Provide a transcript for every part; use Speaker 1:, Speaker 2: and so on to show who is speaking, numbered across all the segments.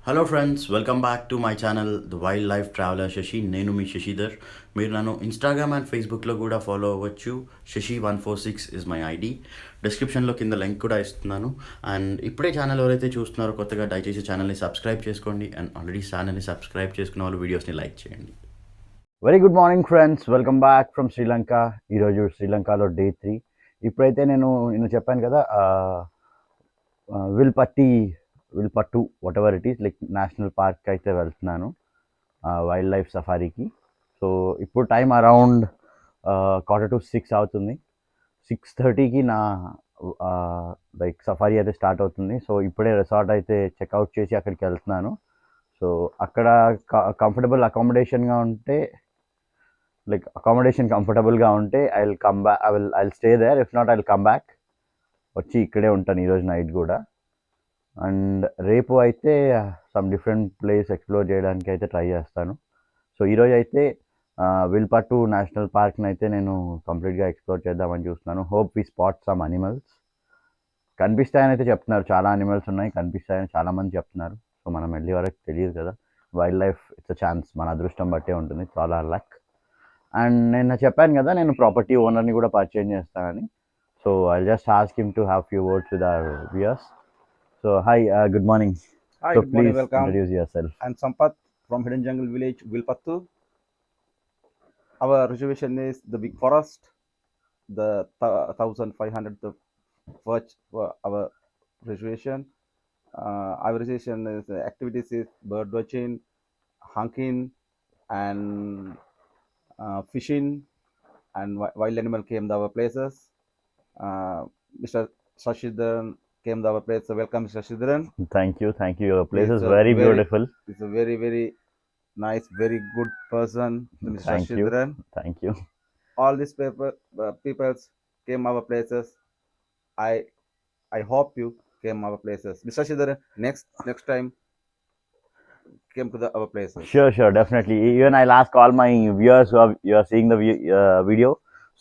Speaker 1: Hello friends, welcome back to my channel the wild life traveller Shashi. నేను మీ శశిధర్. మీరు నన్ను ఇన్స్టాగ్రామ్ అండ్ ఫేస్బుక్లో కూడా ఫాలో అవ్వచ్చు. శశి146 ఇస్ మై ఐడి. డిస్క్రిప్షన్లో కింద లింక్ కూడా ఇస్తున్నాను. అండ్ ఇప్పుడే ఛానల్ ఎవరైతే చూస్తున్నారో కొత్తగా, దయచేసి ఛానల్ని సబ్స్క్రైబ్ చేసుకోండి. అండ్ ఆల్రెడీ ఛానల్ని సబ్స్క్రైబ్ చేసుకున్న వాళ్ళు వీడియోస్ని లైక్ చేయండి. Very good morning friends, welcome back from Sri Lanka. ఈరోజు శ్రీలంకలో డే 3. ఇప్పుడైతే నేను చెప్పాను కదా, Wilpattu Wilpattu whatever it is, like national park అయితే వెళ్తున్నాను, వైల్డ్ లైఫ్ సఫారీకి. సో ఇప్పుడు టైం అరౌండ్ 5:45 అవుతుంది. 6:30కి నా లైక్ సఫారీ అయితే స్టార్ట్ అవుతుంది. సో ఇప్పుడే రిసార్ట్ అయితే చెక్అవుట్ చేసి అక్కడికి వెళ్తున్నాను. సో అక్కడ కంఫర్టబుల్ అకామిడేషన్గా ఉంటే, లైక్ అకామిడేషన్ కంఫర్టబుల్గా ఉంటే I will come back, I will stay there. If not I will come back, వచ్చి ఇక్కడే ఉంటాను ఈరోజు నైట్ కూడా. అండ్ రేపు అయితే సమ్ డిఫరెంట్ ప్లేస్ ఎక్స్ప్లోర్ చేయడానికి అయితే ట్రై చేస్తాను. సో ఈరోజు అయితే విల్పట్టు నేషనల్ పార్క్ని అయితే నేను కంప్లీట్గా ఎక్స్ప్లోర్ చేద్దామని చూస్తున్నాను. Hope we spot some animals. కనిపిస్తాయని అయితే చెప్తున్నారు, చాలా అనిమల్స్ ఉన్నాయి, కనిపిస్తాయని చాలామంది చెప్తున్నారు. సో మనం వెళ్ళే వరకు తెలియదు కదా. Wild life it's a chance, మన అదృష్టం బట్టే ఉంటుంది, చాలా లక్. అండ్ నేను చెప్పాను కదా, నేను ప్రాపర్టీ ఓనర్ని కూడా పరిచయం చేస్తానని. So I just ask him to have few words with our viewers. So hi, good morning.
Speaker 2: Hi,
Speaker 1: So
Speaker 2: good morning,
Speaker 1: please
Speaker 2: welcome.
Speaker 1: introduce yourself.
Speaker 2: I'm Sampath from Hidden Jungle Village, Vilpattu. Our reservation is the Big Forest, the 1500 the first for our reservation. Our reservation is activities is bird watching, hunting, and fishing, and wild animal came to our places. Mr. Sashidharan came to our place. So welcome, Mr. Sashidharan.
Speaker 1: Thank you, thank you. Your place
Speaker 2: He's
Speaker 1: is
Speaker 2: a
Speaker 1: very beautiful.
Speaker 2: He's a very nice, very good person, Mr.
Speaker 1: Thank you,
Speaker 2: Shidharan.
Speaker 1: thank you.
Speaker 2: All these peoples came our places. I I hope you came our places, Mr. Shidharan. Next time came to our places.
Speaker 1: Sure, definitely. Even I'll ask all my viewers you are seeing the video.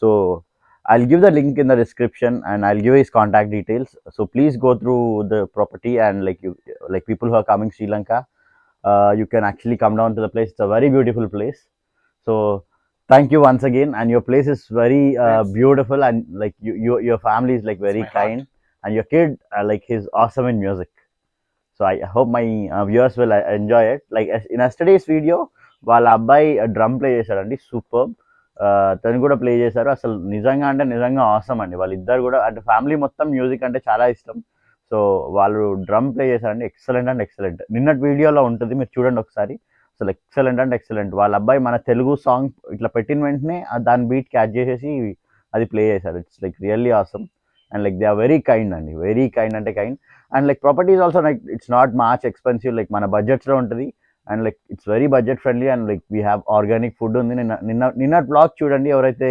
Speaker 1: So I'll give the link in the description and I'll give his contact details. So please go through the property, and like people who are coming Sri Lanka, you can actually come down to the place. It's a very beautiful place. So thank you once again. And your place is very beautiful, and like your family is like very kind, and your kid like he's awesome in music. So I hope my viewers will enjoy it. Like in yesterday's video, వాళ్ళ అబ్బాయి drum play చేశారండి, super. తను కూడా play చేశారు. అసలు నిజంగా అంటే నిజంగా ఆసమ్ అండి. వాళ్ళిద్దరు కూడా అంటే ఫ్యామిలీ మొత్తం మ్యూజిక్ అంటే చాలా ఇష్టం. సో వాళ్ళు డ్రమ్ ప్లే చేశారండి, ఎక్సలెంట్ అండ్ ఎక్సలెంట్. నిన్నటి వీడియోలో ఉంటుంది, మీరు చూడండి ఒకసారి. అసలు ఎక్సలెంట్ అండ్ ఎక్సలెంట్. వాళ్ళ అబ్బాయి మన తెలుగు సాంగ్ ఇట్లా పెట్టిన వెంటనే దాని బీట్ క్యాచ్ చేసేసి అది ప్లే చేశారు. It's like really awesome. And like they are very kind అండి, వెరీ కైండ్ అంటే kind. And like property is also like it's not much expensive, like మన బడ్జెట్స్లో ఉంటుంది. And like it's very budget friendly. And like we have organic food ఉంది. నిన్నటి blog చూడండి, ఎవరైతే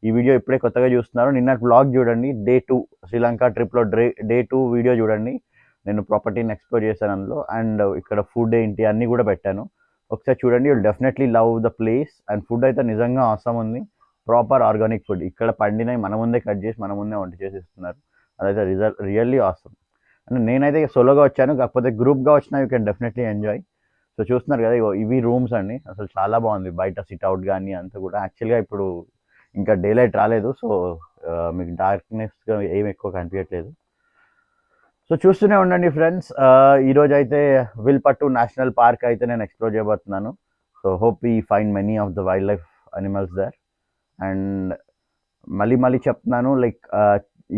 Speaker 1: ఈ వీడియో ఇప్పుడే కొత్తగా చూస్తున్నారో నిన్నటి బ్లాగ్ చూడండి. Day 2 శ్రీలంక ట్రిప్లో డే 2 వీడియో చూడండి. నేను ప్రాపర్టీని ఎక్స్ప్లోర్ చేశాను అందులో. అండ్ ఇక్కడ ఫుడ్ ఏంటి అన్నీ కూడా పెట్టాను, ఒకసారి చూడండి. You'll definitely love the place. And food అయితే నిజంగా అవసరం ఉంది. ప్రాపర్ ఆర్గానిక్ ఫుడ్, ఇక్కడ పండినవి మన ముందే కట్ చేసి మన ముందే వంట చేసి ఇస్తున్నారు. అదైతే రియల్లీ ఆసమ్. అంటే నేనైతే సోలోగా వచ్చాను, కాకపోతే గ్రూప్గా వచ్చినా you can definitely enjoy. So చూస్తున్నారు కదా, ఇవి రూమ్స్ అండి. అసలు చాలా బాగుంది, బయట సిట్అవుట్ కానీ అంతా కూడా. యాక్చువల్గా ఇప్పుడు ఇంకా డే లైట్ రాలేదు, సో మీకు డార్క్నెస్గా ఏం ఎక్కువ కనిపించట్లేదు. సో చూస్తూనే ఉండండి ఫ్రెండ్స్. ఈరోజు అయితే విల్పట్టు నేషనల్ పార్క్ అయితే నేను ఎక్స్ప్లోర్ చేయబోతున్నాను. So hope we find many of the wild life animals there. అండ్ మళ్ళీ చెప్తున్నాను, లైక్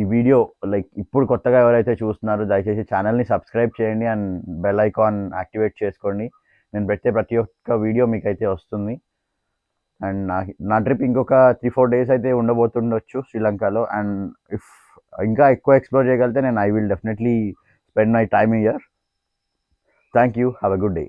Speaker 1: ఈ వీడియో లైక్ ఇప్పుడు కొత్తగా ఎవరైతే చూస్తున్నారో దయచేసి ఛానల్ని సబ్స్క్రైబ్ చేయండి అండ్ బెల్ ఐకాన్ యాక్టివేట్ చేసుకోండి. నేను పెట్టే ప్రతి ఒక్క వీడియో మీకైతే వస్తుంది. అండ్ నా ట్రిప్ ఇంకొక 3-4 డేస్ అయితే ఉండబోతుండొచ్చు శ్రీలంకలో. అండ్ ఇఫ్ ఇంకా ఎక్కువ ఎక్స్ప్లోర్ చేయగలిగితే నేను I will definitely spend my time year. Thank you, have a good day.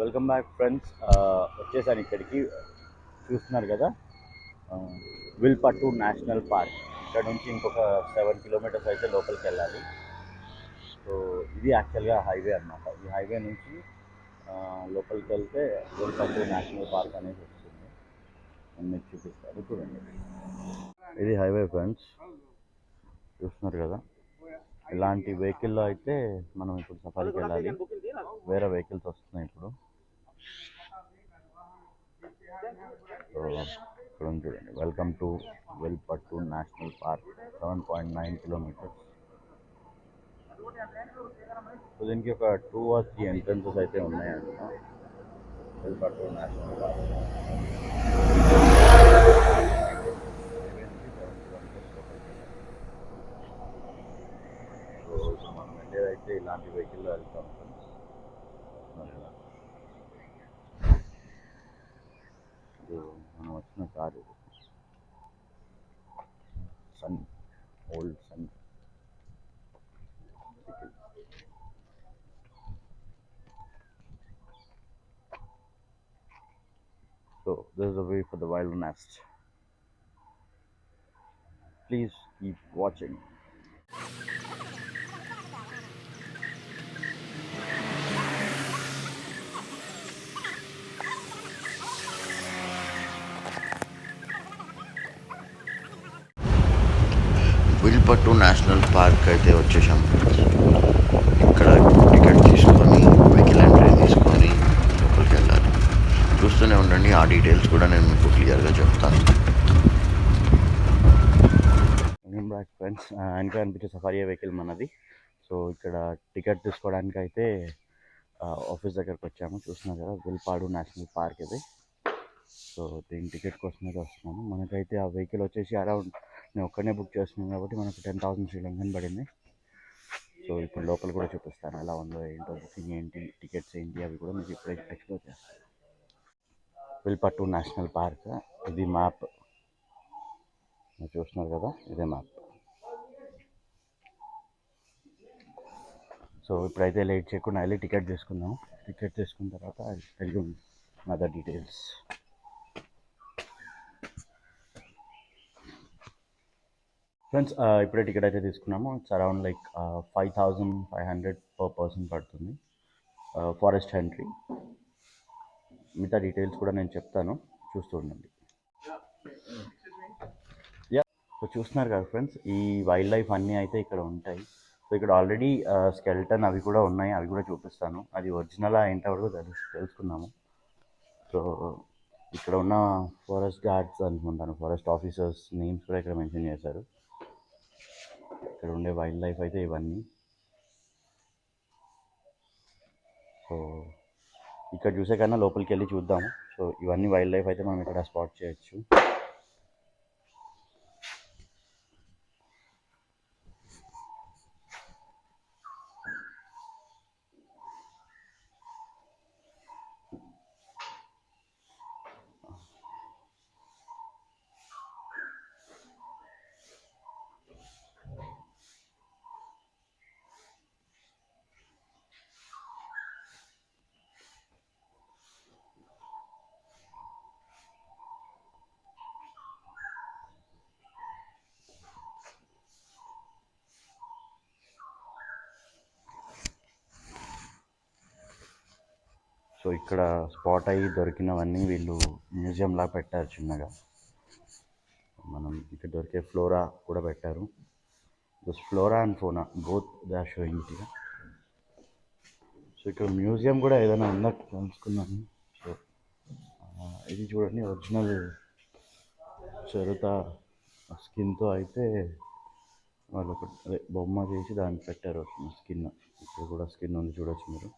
Speaker 1: Welcome back friends. వచ్చేసాను ఇక్కడికి, చూస్తున్నారు కదా, విల్పట్టు నేషనల్ పార్క్. ఇక్కడ నుంచి ఇంకొక 7 కిలోమీటర్స్ అయితే లోపలికి వెళ్ళాలి. సో ఇది యాక్చువల్గా హైవే అనమాట. ఈ హైవే నుంచి లోపలికి వెళ్తే విల్పట్టు నేషనల్ పార్క్ అనేది వస్తుంది. నేను మీకు చూపిస్తాను చూడండి. ఇది హైవే ఫ్రెండ్స్, చూస్తున్నారు కదా. ఇలాంటి వెహికల్లో అయితే మనం ఇప్పుడు సఫారీకి వెళ్ళాలి. వేరే వెహికల్స్ వస్తున్నాయి ఇప్పుడు. సో ఇక్కడ ఉంది చూడండి, welcome to Wilpattu national park, 7.9 kilometres. So దీనికి ఒక 2 or 3 ఎంట్రన్సెస్ అయితే ఉన్నాయంట విల్పట్టు నేషనల్ పార్క్. సో ఇప్పుడు మనం వెళ్ళేదైతే ఇలాంటి వెహికల్లో వెళ్తాం ఫ్రెండ్స్. ఇది మనం వచ్చిన కారు సన్, ఓల్డ్ సన్. So this is the way for the wilderness. Please keep watching.
Speaker 3: Wilpattu national park అయితే వచ్చేసాం. ఇక్కడ టికెట్ తీసుకొని వెహికల్ ఎంట్రీ తీసుకొని లోపలికి వెళ్ళాలి. చూస్తూనే ఉండండి, ఆ డీటెయిల్స్ కూడా నేను మీకు క్లియర్గా చెప్తాను.
Speaker 1: బ్యాక్ ఫ్రెండ్స్, ఇంకా అనిపించే సఫారీ వెహికల్ మనది. సో ఇక్కడ టికెట్ తీసుకోవడానికి అయితే ఆఫీస్ దగ్గరకు వచ్చాము. చూస్తున్నాం కదా, విల్పాడు నేషనల్ పార్క్ ఇది. సో దీని టికెట్ కోసం అయితే వస్తున్నాము. మనకైతే ఆ వెహికల్ వచ్చేసి అరౌండ్, నేను ఒక్కడనే బుక్ చేస్తున్నాను కాబట్టి మనకు 10,000 శ్రీలంకన్ పడింది. సో ఇప్పుడు లోపల కూడా చూపిస్తాను ఎలా ఉందో ఏంటో, బుకింగ్ ఏంటి, టికెట్స్ ఏంటి, అవి కూడా మీకు ఇప్పుడే ఎక్స్ప్లోర్ చేస్తాను. విల్పట్టు నేషనల్ పార్క్, ఇది మ్యాప్ మీరు చూస్తున్నారు కదా, ఇదే మ్యాప్. సో ఇప్పుడైతే లేట్ చేయకుండా వెళ్ళి టికెట్ తీసుకుందాము. టికెట్ తీసుకున్న తర్వాత tell you other details. Friends, ఇప్పుడే టికెట్ అయితే తీసుకున్నాము. It's around like 5,500 per person పడుతుంది, ఫారెస్ట్ ఎంట్రీ. మిగతా డీటెయిల్స్ కూడా నేను చెప్తాను, చూస్తూ ఉండండి. సో చూస్తున్నారు కదా ఫ్రెండ్స్, ఈ వైల్డ్ లైఫ్ అన్నీ అయితే ఇక్కడ ఉంటాయి. సో ఇక్కడ ఆల్రెడీ స్కెల్టన్ అవి కూడా ఉన్నాయి, అవి కూడా చూపిస్తాను. అది ఒరిజినల్ ఏంటో కూడా తెలుసుకుందాము. సో ఇక్కడ ఉన్న ఫారెస్ట్ గార్డ్స్ అనుకుంటాను, ఫారెస్ట్ ఆఫీసర్స్ నేమ్స్ కూడా ఇక్కడ మెన్షన్ చేశారు. ఇక్కడ ఉండే వైల్డ్ లైఫ్ అయితే ఇవన్నీ. సో ఇక్కడ చూసే కన్నా లోపలికి వెళ్ళి చూద్దాము. సో ఇవన్నీ వైల్డ్ లైఫ్ అయితే మనం ఇక్కడ స్పాట్ చేయొచ్చు. సో ఇక్కడ స్పాట్ అయ్యి దొరికినవన్నీ వీళ్ళు మ్యూజియంలా పెట్టారు చిన్నగా. మనం ఇక్కడ దొరికే ఫ్లోరా కూడా పెట్టారు. This flora and fauna both they are showing here. So ఇక్కడ మ్యూజియం కూడా ఏదైనా ఉందట్టు తెలుసుకున్నాను. సో ఇది చూడండి, ఒరిజినల్ చిరుత స్కిన్తో అయితే వాళ్ళు ఒక అదే బొమ్మ చేసి దాన్ని పెట్టారు స్కిన్. ఇక్కడ కూడా స్కిన్ ఉంది చూడొచ్చు మీరు.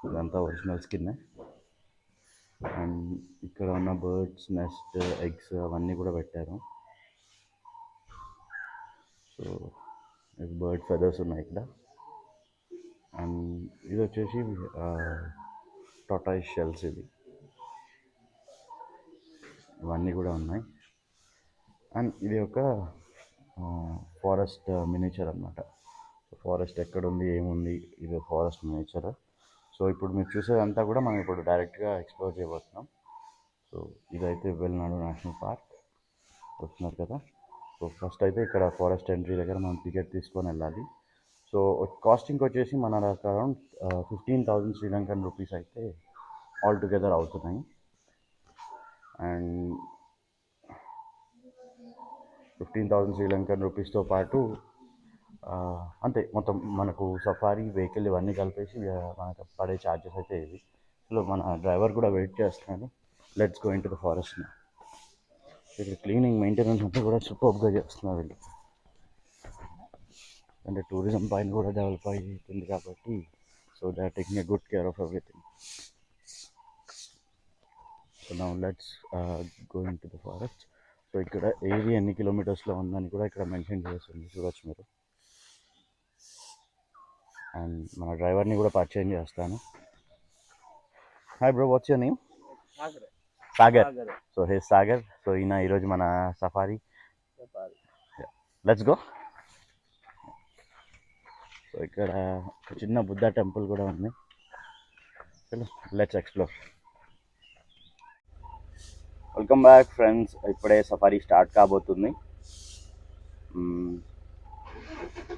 Speaker 1: ఇదంతా ఒరిజినల్ స్కిన్. అండ్ ఇక్కడ ఉన్న బర్డ్స్ నెస్ట్ ఎగ్స్ అవన్నీ కూడా పెట్టారు. సో బర్డ్ ఫెదర్స్ ఉన్నాయి ఇక్కడ. అండ్ ఇది వచ్చేసి టాటాయిస్ షెల్స్ ఇవన్నీ కూడా ఉన్నాయి. అండ్ ఇది ఒక ఫారెస్ట్ మినిచర్ అనమాట. ఫారెస్ట్ ఎక్కడుంది ఏముంది, ఇది ఫారెస్ట్ మినిచర్. సో ఇప్పుడు మీరు చూసేదంతా కూడా మనం ఇప్పుడు డైరెక్ట్గా ఎక్స్ప్లోర్ చేయబోతున్నాం. సో ఇదైతే వెల్నాడు నేషనల్ పార్క్ వస్తున్నారు కదా. సో ఫస్ట్ అయితే ఇక్కడ ఫారెస్ట్ ఎంట్రీ దగ్గర మనం టికెట్ తీసుకొని వెళ్ళాలి. సో కాస్టింగ్ వచ్చేసి మన అరౌండ్ 15,000 శ్రీలంకన్ రూపీస్ అయితే ఆల్ టుగెదర్ అవుతున్నాయి. అండ్ 15,000 శ్రీలంకన్ రూపీస్తో పాటు అంతే మొత్తం మనకు సఫారీ వెహికల్ ఇవన్నీ కలిపేసి మనకు పడే ఛార్జెస్ అయితే ఇవి. సో మన డ్రైవర్ కూడా వెయిట్ చేస్తున్నాను. Let's go in to the forest. ఇక్కడ క్లీనింగ్ మెయింటెనెన్స్ అంతా కూడా సూపర్గా చేస్తున్నారు వీళ్ళు. అంటే టూరిజం పైన కూడా డెవలప్ అవుతుంది కాబట్టి so they are taking a good care of everything. So now let's go in to the forest. So ఇక్కడ ఏరియా ఎన్ని కిలోమీటర్స్లో ఉందని కూడా ఇక్కడ మెన్షన్ చేస్తుంది చూడొచ్చు మీరు. అండ్ మన డ్రైవర్ని కూడా పరిచయం చేస్తాను. Hi bro, what's your name? Sagar. So hey Sagar. So ఈయన ఈరోజు మన సఫారీ. Let's go. సో ఇక్కడ ఒక చిన్న బుద్ధ టెంపుల్ కూడా ఉంది. Let's explore. Welcome back friends. ఇప్పుడే సఫారీ స్టార్ట్ కాబోతుంది.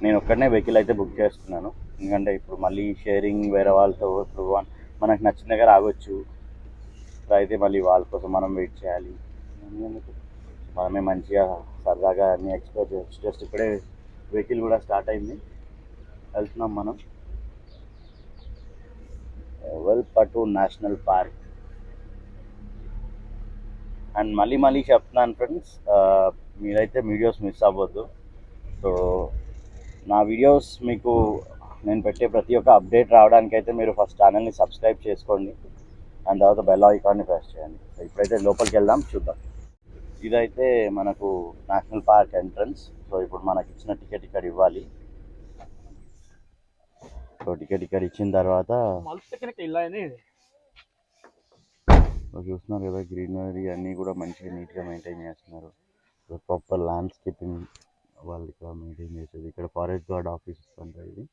Speaker 1: నేను ఒక్కడనే వెహికల్ అయితే బుక్ చేసుకున్నాను. ఎందుకంటే ఇప్పుడు మళ్ళీ షేరింగ్ వేరే వాళ్ళతో ఇప్పుడు మనకు నచ్చిన దగ్గర ఆగొచ్చు. అయితే మళ్ళీ వాళ్ళ కోసం మనం వెయిట్ చేయాలి. మనమే మంచిగా సరదాగా అన్నీ ఎక్స్ప్లోర్ చేయొచ్చు. జస్ట్ ఇప్పుడే వెహికల్ కూడా స్టార్ట్ అయింది, వెళ్తున్నాం మనం వెల్పట్టు నేషనల్ పార్క్. అండ్ మళ్ళీ చెప్తున్నాను ఫ్రెండ్స్, మీరైతే వీడియోస్ మిస్ అవ్వద్దు. సో నా వీడియోస్ మీకు నేను పెట్టే ప్రతి ఒక్క అప్డేట్ రావడానికి అయితే మీరు ఫస్ట్ ఛానల్ని సబ్స్క్రైబ్ చేసుకోండి. అండ్ తర్వాత బెల్ ఐకాన్ని ప్రెస్ చేయండి. సో ఇప్పుడైతే లోపలికి వెళ్దాం, చూద్దాం. ఇదైతే మనకు నేషనల్ పార్క్ ఎంట్రన్స్. సో ఇప్పుడు మనకి ఇచ్చిన టికెట్ ఇక్కడ ఇవ్వాలి. సో టికెట్ ఇక్కడ ఇచ్చిన తర్వాత చూస్తున్నారు కదా, గ్రీనరీ అన్నీ కూడా మంచిగా నీట్గా మెయింటైన్ చేస్తున్నారు. ప్రాపర్ ల్యాండ్స్కేపింగ్ వాళ్ళు ఇక్కడ మెయింటైన్ చేసేది. ఇక్కడ ఫారెస్ట్ గార్డ్ ఆఫీస్ అంటే ఇది.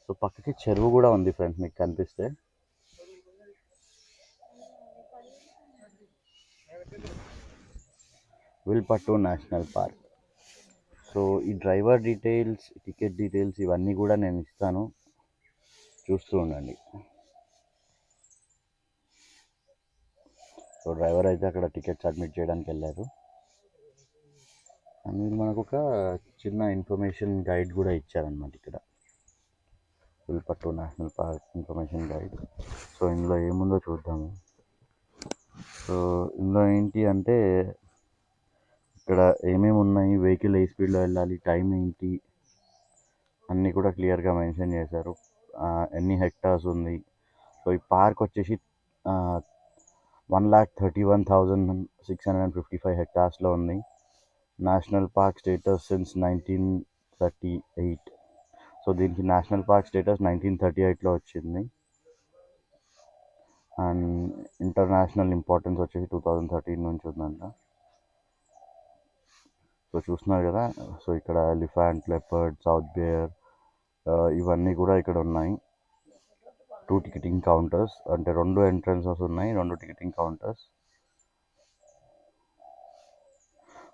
Speaker 1: సో పక్కకి చెరువు కూడా ఉంది ఫ్రెండ్స్, మీకు కనిపిస్తే. విల్పట్టు నేషనల్ పార్క్. సో ఈ డ్రైవర్ డీటెయిల్స్, టికెట్ డీటెయిల్స్ ఇవన్నీ కూడా నేను ఇస్తాను, చూస్తూ ఉండండి. సో డ్రైవర్ అయితే అక్కడ టికెట్ సబ్మిట్ చేయడానికి వెళ్ళారు. అండ్ మీరు మనకు ఒక చిన్న ఇన్ఫర్మేషన్ గైడ్ కూడా ఇచ్చారనమాట ఇక్కడ, Wilpattu national park information guide. So ఇందులో ఏముందో చూద్దాము. సో ఇందులో ఏంటి అంటే ఇక్కడ ఏమేమి ఉన్నాయి, వెహికల్ ఏ స్పీడ్లో వెళ్ళాలి, టైం ఏంటి అన్నీ కూడా క్లియర్గా మెన్షన్ చేశారు. ఎన్ని హెక్టార్స్ ఉంది. సో ఈ పార్క్ వచ్చేసి 1,31,655 హెక్టార్స్లో ఉంది. National park status since 1938. So దీనికి నేషనల్ పార్క్ స్టేటస్ 1938లో వచ్చింది. అండ్ ఇంటర్నేషనల్ ఇంపార్టెన్స్ వచ్చేసి 2013 నుంచి ఉందంట. సో చూస్తున్నారు కదా, సో ఇక్కడ ఎలిఫెంట్, లెపర్డ్, సౌత్ బేర్ ఇవన్నీ కూడా ఇక్కడ ఉన్నాయి. 2 టికెటింగ్ కౌంటర్స్, అంటే 2 ఎంట్రన్సెస్ ఉన్నాయి, 2 టికెటింగ్ కౌంటర్స్.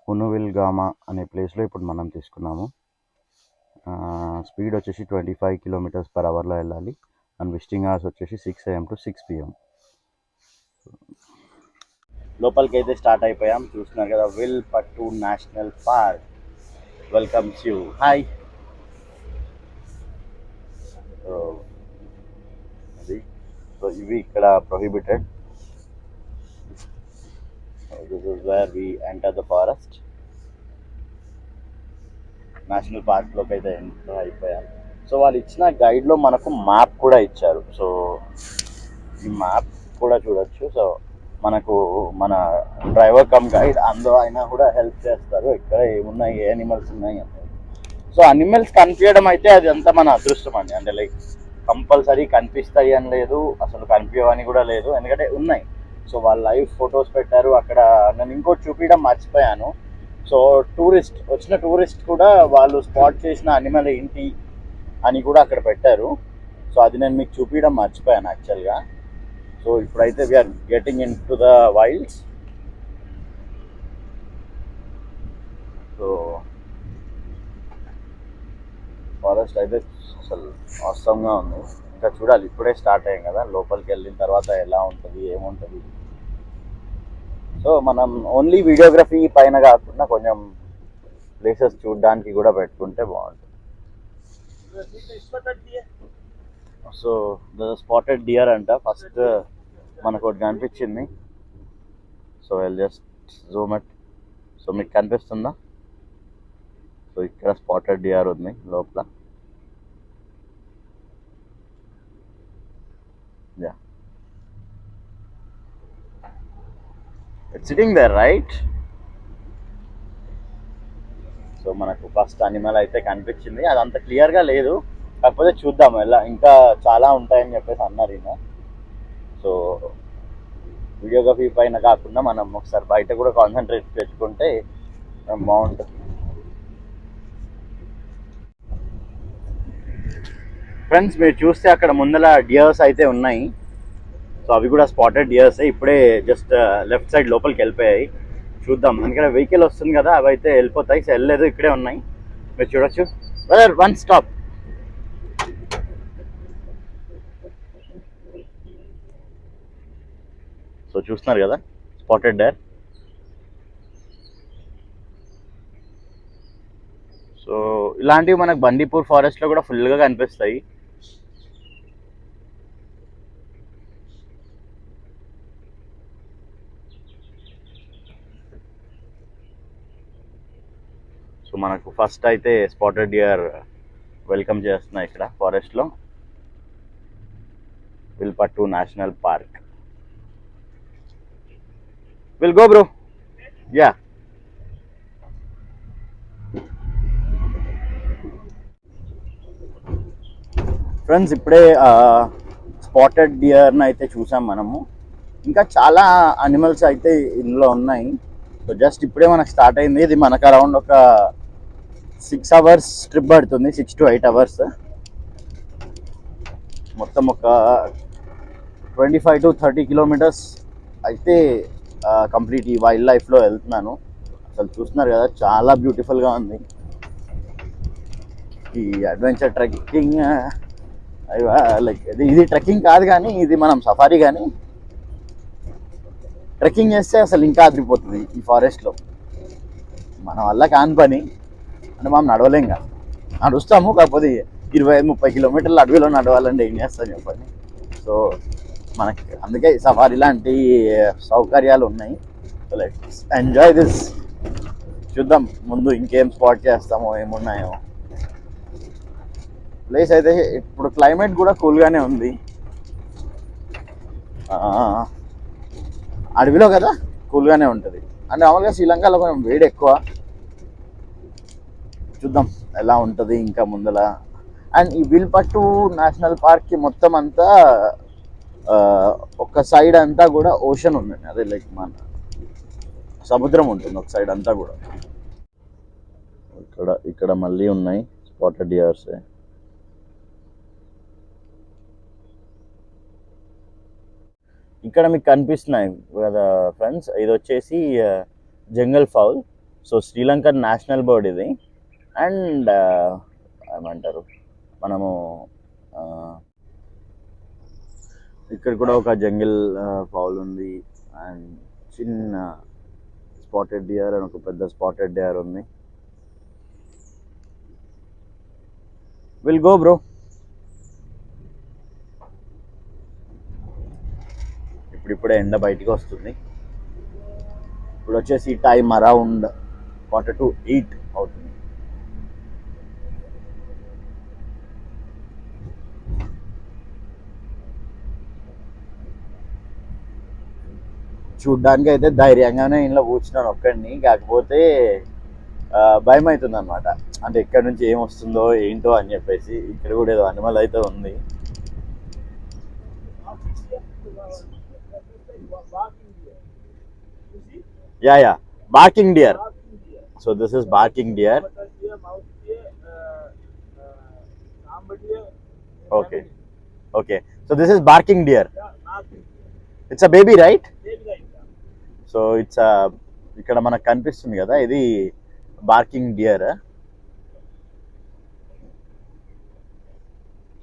Speaker 1: హునువిల్ గామా అనే ప్లేస్లో ఇప్పుడు మనం తీసుకున్నాము. స్పీడ్ వచ్చేసి 25 km/hలో వెళ్ళాలి. అండ్ విజిటింగ్ అవర్స్ వచ్చేసి 6 AM to 6 PM. లోపలికి అయితే స్టార్ట్ అయిపోయాం. చూస్తున్నారు కదా, Wilpattu national park welcomes you. Hi. అది సో ఇవి ఇక్కడ prohibited. This is where we enter the forest. National పార్క్లోకి అయితే ఎంటర్ అయిపోయాం. సో వాళ్ళు ఇచ్చిన గైడ్లో మనకు మ్యాప్ కూడా ఇచ్చారు. సో ఈ మ్యాప్ కూడా చూడొచ్చు. సో మనకు మన డ్రైవర్ కమ్ గైడ్ అందులో అయినా కూడా హెల్ప్ చేస్తారు, ఎక్కడ ఏమున్నాయి, ఏ అనిమల్స్ ఉన్నాయి అంటే. సో అనిమల్స్ కనిపించడం అయితే అది అంతా మన అదృష్టం అండి. అంటే లైక్ కంపల్సరీ కనిపిస్తాయి అని లేదు, అసలు కనిపించవని కూడా లేదు, ఎందుకంటే ఉన్నాయి. సో వాళ్ళు లైవ్ ఫొటోస్ పెట్టారు అక్కడ. నేను ఇంకోటి చూపించడం మర్చిపోయాను. సో వచ్చిన టూరిస్ట్ కూడా వాళ్ళు స్పాట్ చేసిన అనిమల్ ఏంటి అని కూడా అక్కడ పెట్టారు. సో అది నేను మీకు చూపించడం మర్చిపోయాను యాక్చువల్గా. సో ఇప్పుడైతే we are getting in to the wilds. So forest అయితే అసలు అవసరంగా ఉంది. ఇంకా చూడాలి, ఇప్పుడే స్టార్ట్ అయ్యాం కదా, లోపలికి వెళ్ళిన తర్వాత ఎలా ఉంటుంది ఏముంటుంది. సో మనం ఓన్లీ వీడియోగ్రఫీ పైన కాకుండా కొంచెం ప్లేసెస్ చూడడానికి కూడా పెట్టుకుంటే బాగుంటుంది. సో ద స్పాటెడ్ డియర్ అంట ఫస్ట్ మనకు ఒకటి కనిపించింది. So I'll just zoom it. So మీకు కనిపిస్తుందా? సో ఇక్కడ స్పాటెడ్ డియర్ ఉంది లోపల. Yeah, it's sitting there right. So మనకు ఫస్ట్ అనిమల్ అయితే కనిపించింది. అది అంత క్లియర్గా లేదు, కాకపోతే చూద్దాం ఎలా, ఇంకా చాలా ఉంటాయని చెప్పేసి అన్నారు ఈయన. సో వీడియోగ్రఫీ పైన కాకుండా మనం ఒకసారి బయట కూడా కాన్సన్ట్రేట్ పెట్టుకుంటే బాగుంటుంది. ఫ్రెండ్స్ మీరు చూస్తే అక్కడ ముందర డియర్స్ అయితే ఉన్నాయి. సో అవి కూడా స్పాటెడ్ డియర్స్. ఇప్పుడే జస్ట్ లెఫ్ట్ సైడ్ లోపలికి వెళ్ళిపోయాయి. చూద్దాం, ఎందుకంటే వెహికల్ వస్తుంది కదా, అవి అయితే వెళ్ళిపోతాయి. సో వెళ్ళలేదు, ఇక్కడే ఉన్నాయి, మీరు చూడొచ్చు. Brother one stop. సో చూస్తున్నారు కదా, స్పాటెడ్ డేర్. సో ఇలాంటివి మనకు బందీపూర్ ఫారెస్ట్లో కూడా ఫుల్గా కనిపిస్తాయి. సో మనకు ఫస్ట్ అయితే స్పాటెడ్ డియర్ వెల్కమ్ చేస్తున్నాయి ఇక్కడ ఫారెస్ట్లో, Wilpattu national park. We'll go bro. Yeah, friends ఇప్పుడే స్పాటెడ్ డియర్ని అయితే చూసాం మనము. ఇంకా చాలా అనిమల్స్ అయితే ఇందులో ఉన్నాయి. సో జస్ట్ ఇప్పుడే మనకు స్టార్ట్ అయింది. ఇది మనకు అరౌండ్ ఒక 6 hours ట్రిప్ పడుతుంది, 6 to 8 hours. మొత్తం ఒక 25 to 30 kilometers అయితే కంప్లీట్ ఈ వైల్డ్ లైఫ్లో వెళ్తున్నాను. అసలు చూస్తున్నారు కదా, చాలా బ్యూటిఫుల్గా ఉంది. ఈ అడ్వెంచర్ ట్రెక్కింగ్ లైక్ ఇది ట్రెక్కింగ్ కాదు కానీ ఇది మనం సఫారీ, కానీ ట్రెక్కింగ్ చేస్తే అసలు ఇంకా అదిరిపోతుంది ఈ ఫారెస్ట్లో. మన వల్ల కాని పని అంటే మనం నడవలేం కదా, నడుస్తాము, కాకపోతే 25-30 kilometers అడవిలో నడవాలంటే ఏం చేస్తాను చెప్పండి. సో మనకి అందుకే సఫారీ లాంటి సౌకర్యాలు ఉన్నాయి. So let's enjoy this. చూద్దాం ముందు ఇంకేం స్పాట్ చేస్తామో, ఏమున్నాయో. ప్లేస్ అయితే ఇప్పుడు క్లైమేట్ కూడా కూల్గానే ఉంది. అడవిలో కదా కూల్గానే ఉంటుంది. అంటే మామూలుగా శ్రీలంకలో కొంచెం వేడి ఎక్కువ. చూద్దాం ఎలా ఉంటుంది ఇంకా ముందల. అండ్ ఈ విల్పట్టు నేషనల్ పార్క్కి మొత్తం అంతా ఒక సైడ్ అంతా కూడా ఓషన్ ఉందండి. అదే లైక్ మన సముద్రం ఉంటుంది ఒక సైడ్ అంతా కూడా. ఇక్కడ మళ్ళీ ఉన్నాయి స్పాటెడ్ డియర్స్. ఇక్కడ మీకు కనిపిస్తున్నాయి కదా ఫ్రెండ్స్, ఇది వచ్చేసి jungle fowl. So Sri Lankan national bird ఇది. అండ్ ఏమంటారు మనము ఇక్కడ కూడా ఒక జంగిల్ ఫౌల్ ఉంది అండ్ చిన్న స్పాటెడ్ డియర్ అని ఒక పెద్ద స్పాటెడ్ డియర్ ఉంది. We'll go bro. ఇప్పుడిప్పుడే ఎండ బయటికి వస్తుంది. ఇప్పుడు వచ్చేసి టైం అరౌండ్ 7:45 అవుతుంది. చూడ్డానికి అయితే ధైర్యంగానే ఇంట్లో కూర్చున్నాను ఒక్కడిని. కాకపోతే భయం అవుతుంది అనమాట. అంటే ఎక్కడి నుంచి ఏం వస్తుందో ఏంటో అని చెప్పేసి. ఇక్కడ కూడా ఏదో అనిమల్ అయితే ఉంది. Yeah barking deer. So this is barking deer. Okay. Okay. So this is barking deer. It's a baby, right? So it's ఇక్కడ మనకు కనిపిస్తుంది కదా, ఇది బార్కింగ్ డియర్.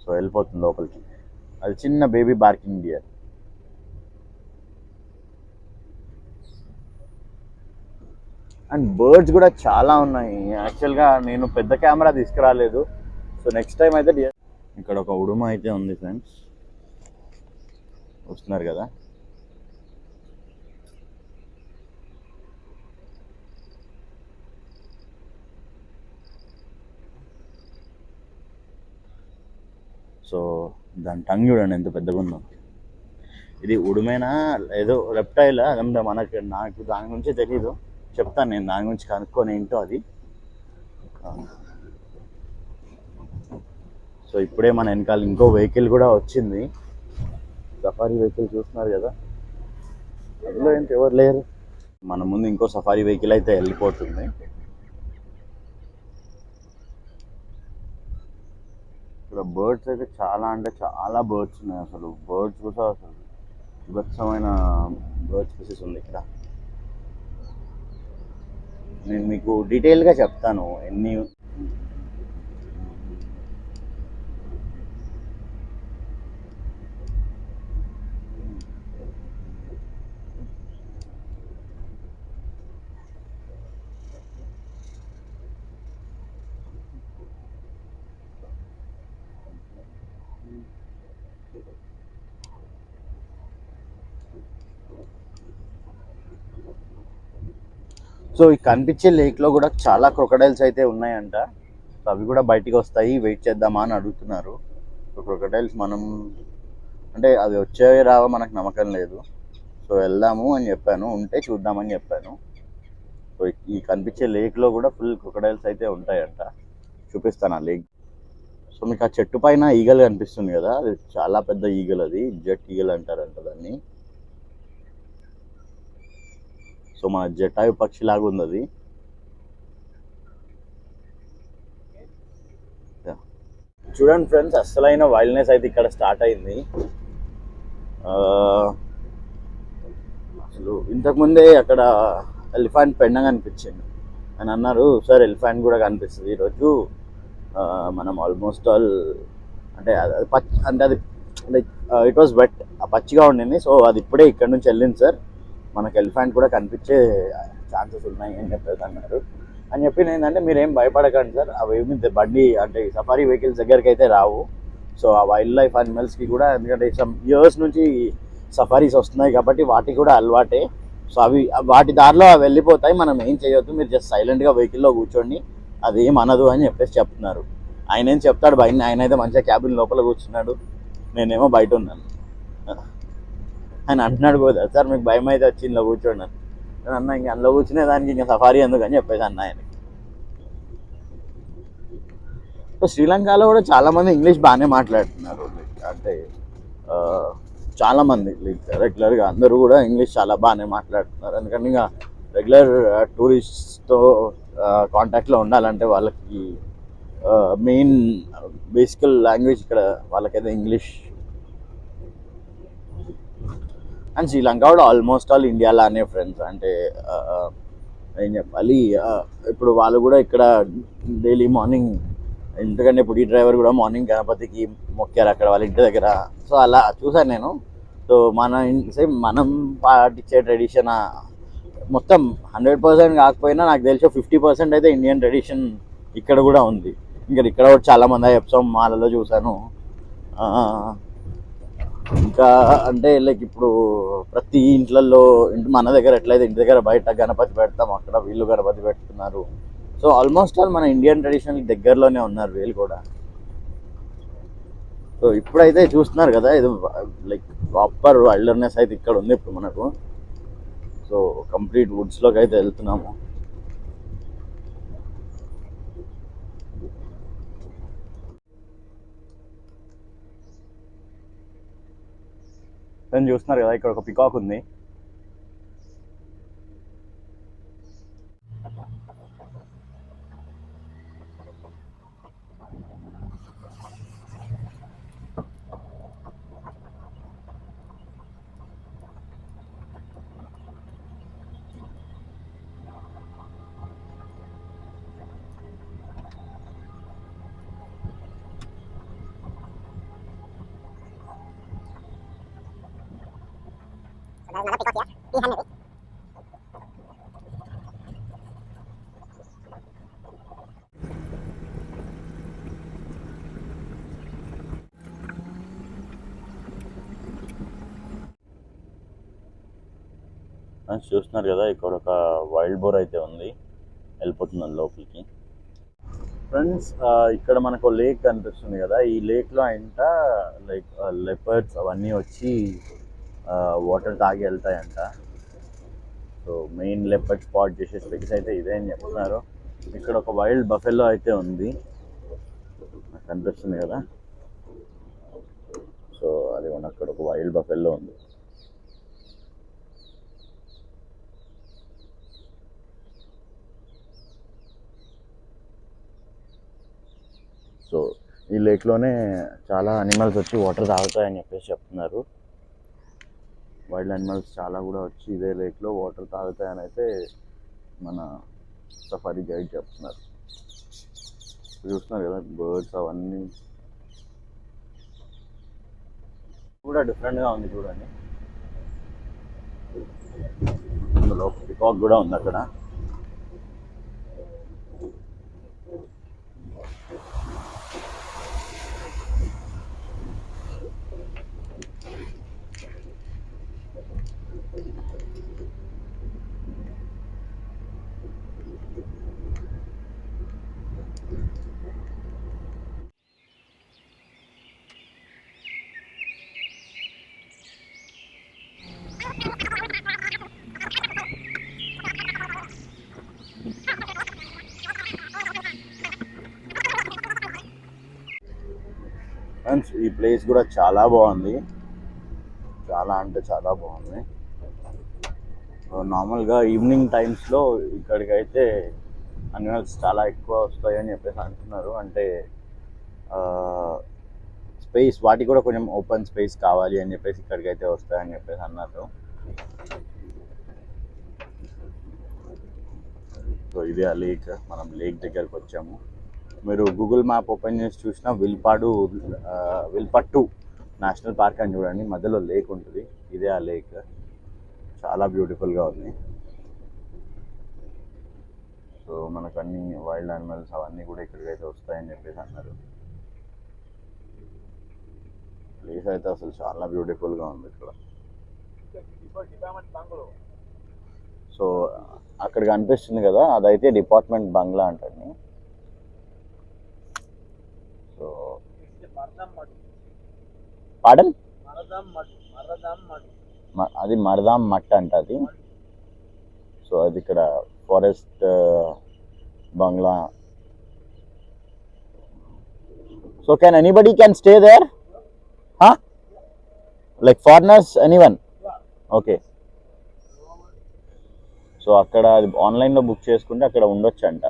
Speaker 1: సో వెళ్ళిపోతుంది లోపలికి. అది చిన్న baby barking dear. And birds కూడా చాలా ఉన్నాయి. యాక్చువల్గా నేను పెద్ద కెమెరా తీసుకురాలేదు. సో నెక్స్ట్ టైం అయితే డియర్. ఇక్కడ ఒక ఉడుమ అయితే ఉంది ఫ్రెండ్స్, వస్తున్నారు కదా. సో దాని టంగ్ చూడండి ఎంత పెద్దగా ఉందో. ఇది ఉడుమేనా ఏదో రెప్టైల్ అదంతా నాకు దాని గురించి తెలీదు. చెప్తాను నేను దాని గురించి కనుక్కొని ఏంటో అది. సో ఇప్పుడే మన వెనకాల ఇంకో వెహికల్ కూడా వచ్చింది, సఫారీ వెహికల్ చూస్తున్నారు కదా. అందులో ఏంటి ఎవరు లేరు. మన ముందు ఇంకో సఫారీ వెహికల్ అయితే వెళ్ళిపోతుంది. ఇక్కడ బర్డ్స్ అయితే చాలా అంటే చాలా బర్డ్స్ ఉన్నాయి. అసలు బర్డ్స్ కూడా అసలు విభత్సమైన బర్డ్ స్పీసెస్ ఉంది ఇక్కడ. నేను మీకు డీటెయిల్గా చెప్తాను ఎన్ని. సో ఈ కనిపించే లేక్లో కూడా చాలా క్రొకడైల్స్ అయితే ఉన్నాయంట. సో అవి కూడా బయటికి వస్తాయి, వెయిట్ చేద్దామా అని అడుగుతున్నారు. సో క్రొకడైల్స్ మనం అంటే అది వచ్చే రావో మనకు నమ్మకం లేదు. సో వెళ్దాము అని చెప్పాను, ఉంటే చూద్దామని చెప్పాను. సో ఈ కనిపించే లేక్లో కూడా ఫుల్ క్రొకడైల్స్ అయితే ఉంటాయంట. చూపిస్తాను ఆ లేక్. సో మీకు ఆ చెట్టు పైన ఈగల్ కనిపిస్తుంది కదా, అది చాలా పెద్ద ఈగల్. అది జెట్ ఈగల్ అంటారంట దాన్ని. సో మన జటాయు పక్షిలాగా ఉంది అది. చూడండి ఫ్రెండ్స్, అసలైన వైల్డ్నెస్ అయితే ఇక్కడ స్టార్ట్ అయింది. అసలు ఇంతకుముందే అక్కడ ఎలిఫెంట్ పెండ కనిపించింది అని అన్నారు. సార్ ఎలిఫెంట్ కూడా కనిపిస్తుంది ఈరోజు. మనం ఆల్మోస్ట్ ఆల్ అంటే అంటే అది లైక్ ఇట్ వాజ్ వెట్, పచ్చిగా ఉండింది. సో అది ఇప్పుడే ఇక్కడ నుంచి వెళ్ళింది సార్, మనకు ఎలిఫెంట్ కూడా కనిపించే ఛాన్సెస్ ఉన్నాయి అని చెప్పేసి అన్నారు. అని చెప్పి ఏంటంటే మీరేం భయపడకండి సార్, అవేమి బండి అంటే సఫారీ వెహికల్స్ దగ్గరికి అయితే రావు. సో ఆ వైల్డ్ లైఫ్ అనిమల్స్కి కూడా, ఎందుకంటే సమ్ ఇయర్స్ నుంచి సఫారీస్ వస్తున్నాయి కాబట్టి వాటికి కూడా అలవాటే. సో అవి వాటి దారిలో అవి వెళ్ళిపోతాయి, మనం ఏం చేయొద్దు, మీరు జస్ట్ సైలెంట్గా వెహికల్లో కూర్చోండి, అది ఏం అనదు అని చెప్పేసి చెప్తున్నారు. ఆయన ఏం చెప్తాడు బయట, ఆయన అయితే మంచిగా క్యాబిన్ లోపల కూర్చున్నాడు, నేనేమో బయట ఉన్నాను. ఆయన అంటున్నాడు కూడా, సార్ మీకు భయం అయితే వచ్చి ఇంట్లో కూర్చోండి నేను అన్న. ఇంక అందులో కూర్చునే దానికి ఇంకా సఫారీ ఎందుకు అని చెప్పేసి అన్న ఆయన. సో శ్రీలంకలో కూడా చాలామంది ఇంగ్లీష్ బాగానే మాట్లాడుతున్నారు. అంటే చాలామంది లైక్ రెగ్యులర్గా అందరూ కూడా ఇంగ్లీష్ చాలా బాగానే మాట్లాడుతున్నారు. ఎందుకంటే ఇంకా రెగ్యులర్ టూరిస్ట్తో కాంటాక్ట్లో ఉండాలంటే వాళ్ళకి మెయిన్ బేసికల్ లాంగ్వేజ్ ఇక్కడ వాళ్ళకైతే ఇంగ్లీష్. అండ్ శ్రీలంక కూడా ఆల్మోస్ట్ ఆల్ ఇండియాలానే ఫ్రెండ్స్. అంటే ఏం చెప్పాలి, ఇప్పుడు వాళ్ళు కూడా ఇక్కడ డైలీ మార్నింగ్, ఎందుకంటే ఇప్పుడు ఈ డ్రైవర్ కూడా మార్నింగ్ గణపతికి మొక్కారు అక్కడ వాళ్ళ ఇంటి దగ్గర. సో అలా చూసాను నేను. సో సేమ్ మనం పాటించే ట్రెడిషన్ మొత్తం 100% కాకపోయినా నాకు తెలిసి 50% అయితే ఇండియన్ ట్రెడిషన్ ఇక్కడ కూడా ఉంది. ఇంకా ఇక్కడ కూడా చాలామంది చెప్తాం మాలలో చూసాను. ఇంకా అంటే లైక్ ఇప్పుడు ప్రతి ఇంట్లలో మన దగ్గర ఎట్లయితే ఇంటి దగ్గర బయట గణపతి పెడతాం, అక్కడ వీళ్ళు గణపతి పెడుతున్నారు. సో ఆల్మోస్ట్ ఆల్ మన ఇండియన్ ట్రెడిషన్ దగ్గరలోనే ఉన్నారు వీళ్ళు కూడా. సో ఇప్పుడైతే చూస్తున్నారు కదా, ఇది లైక్ ప్రాపర్ వైల్డర్నెస్ అయితే ఇక్కడ ఉంది ఇప్పుడు మనకు. సో కంప్లీట్ వుడ్స్లోకి అయితే వెళ్తున్నాము. నేను చూస్తున్నారు కదా, ఇక్కడ ఒక పికాక్ ఉంది. చూస్తున్నారు కదా, ఇక్కడ ఒక వైల్డ్ బోర్ అయితే ఉంది, వెళ్ళిపోతున్నాను లోపలికి. ఫ్రెండ్స్, ఇక్కడ మనకు లేక్ కనిపిస్తుంది కదా, ఈ లేక్లో అంట లైక్ లెపర్డ్స్ అవన్నీ వచ్చి వాటర్ తాగి వెళ్తాయంట. సో మెయిన్ లెపర్డ్ స్పాట్ చేసే స్పేస్ అయితే ఇదే అని చెప్తున్నారు. ఇక్కడ ఒక వైల్డ్ బఫెల్లో అయితే ఉంది, నాకు కనిపిస్తుంది కదా. సో అది అక్కడ ఒక వైల్డ్ బఫెల్లో ఉంది. సో ఈ లేక్లోనే చాలా అనిమల్స్ వచ్చి వాటర్ తాగుతాయని చెప్పేసి చెప్తున్నారు. వైల్డ్ అనిమల్స్ చాలా కూడా వచ్చి ఇదే లేక్లో వాటర్ తాగుతాయని అయితే మన సఫారీ గైడ్ చెప్తున్నారు. చూస్తున్నారు కదా, బర్డ్స్ అవన్నీ కూడా డిఫరెంట్గా ఉంది చూడండి. అందులో పికాక్ కూడా ఉంది అక్కడ. ఈ ప్లేస్ కూడా చాలా బాగుంది, చాలా అంటే చాలా బాగుంది. నార్మల్గా ఈవినింగ్ టైమ్స్లో ఇక్కడికైతే అనిమల్స్ చాలా ఎక్కువ వస్తాయని చెప్పేసి అంటున్నారు. అంటే స్పేస్ వాటికి కూడా కొంచెం ఓపెన్ స్పేస్ కావాలి అని చెప్పేసి ఇక్కడికైతే వస్తాయని చెప్పేసి అన్నారు. సో ఇదే ఆ లేక్, మనం లేక్ దగ్గరకు వచ్చాము. మీరు గూగుల్ మ్యాప్ ఓపెన్ చేసి చూసినా విల్పట్టు నేషనల్ పార్క్ అని చూడండి, మధ్యలో లేక్ ఉంటుంది. ఇదే ఆ లేక్, చాలా బ్యూటిఫుల్గా ఉంది. సో మనకు అన్ని వైల్డ్ యానిమల్స్ అవన్నీ కూడా ఇక్కడికైతే వస్తాయని చెప్పేసి అన్నారు. ప్లేస్ అయితే అసలు చాలా బ్యూటిఫుల్గా ఉంది ఇక్కడ. సో అక్కడ కనిపిస్తుంది కదా, అదైతే డిపార్ట్మెంట్ బంగ్లా అంటండి. సో పాడన్ అది మరదాం మట్ అంట అది. సో అది ఇక్కడ ఫారెస్ట్ బంగ్లా. So can anybody can stay there, like foreigners, anyone? Okay. So అక్కడ అది ఆన్లైన్లో బుక్ చేసుకుంటే అక్కడ ఉండొచ్చు అంట.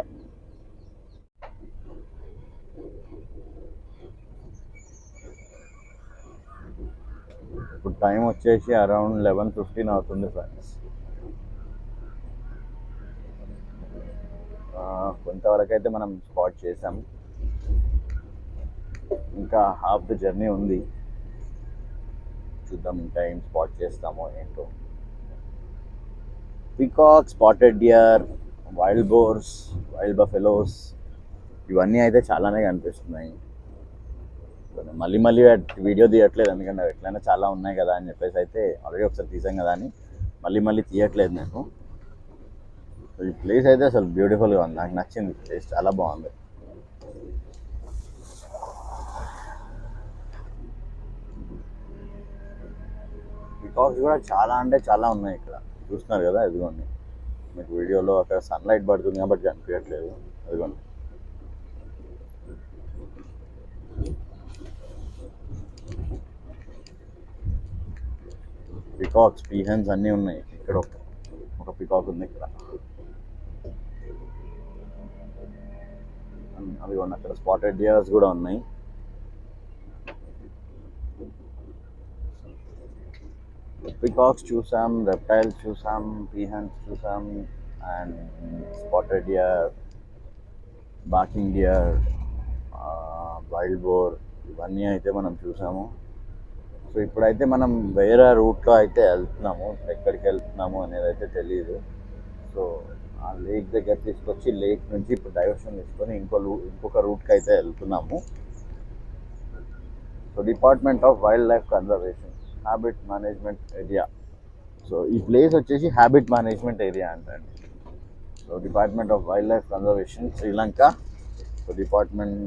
Speaker 1: ఇప్పుడు టైం వచ్చేసి అరౌండ్ 11:15 అవుతుంది ఫ్రెండ్స్. కొంతవరకు అయితే మనం స్పాట్ చేసాం, ఇంకా హాఫ్ ద జర్నీ ఉంది, చూద్దాం. చూద్దాం ఇంకా ఏం స్పాట్ చేస్తామో ఏంటో. Peacock, spotted deer, wild boars, wild buffaloes ఇవన్నీ అయితే చాలానే కనిపిస్తున్నాయి. మళ్ళీ మళ్ళీ వీడియో తీయట్లేదు, ఎందుకంటే అవి ఎట్లయినా చాలా ఉన్నాయి కదా అని చెప్పేసి అయితే ఆల్రెడీ ఒకసారి తీసాం కదా అని మళ్ళీ మళ్ళీ తీయట్లేదు నేను. ఈ ప్లేస్ అయితే అసలు బ్యూటిఫుల్గా ఉంది, నాకు నచ్చింది. ప్లేస్ చాలా బాగుంది. పీకాక్స్ కూడా చాలా అంటే చాలా ఉన్నాయి ఇక్కడ, చూస్తున్నారు కదా. ఇదిగోండి మీకు వీడియోలో అక్కడ సన్లైట్ పడుతుంది కాబట్టి కనిపించట్లేదు. అదిగోండి పికాక్స్, పీహెన్స్ అన్నీ ఉన్నాయి. ఇక్కడ ఒక పికాక్ ఉంది ఇక్కడ. అవి ఉన్నాయి అక్కడ. స్పాటెడ్ డియర్స్ కూడా ఉన్నాయి. పికాక్స్ చూసాం, రెప్టైల్స్ చూసాం, పీహెన్స్ చూసాం, and spotted dear, barking dear, wild boar ఇవన్నీ అయితే మనం చూసాము. సో ఇప్పుడైతే మనం వేరే రూట్లో అయితే వెళ్తున్నాము. ఎక్కడికి వెళ్తున్నాము అనేది అయితే తెలియదు. సో ఆ లేక్ దగ్గర తీసుకొచ్చి లేక్ నుంచి ఇప్పుడు డైవర్షన్ తీసుకొని ఇంకొక రూట్కి అయితే వెళ్తున్నాము. So department of wild life conservation habit management area. So ఈ ప్లేస్ వచ్చేసి హ్యాబిట్ మేనేజ్మెంట్ ఏరియా అంటండి. So department of wild life conservation Sri Lanka. So department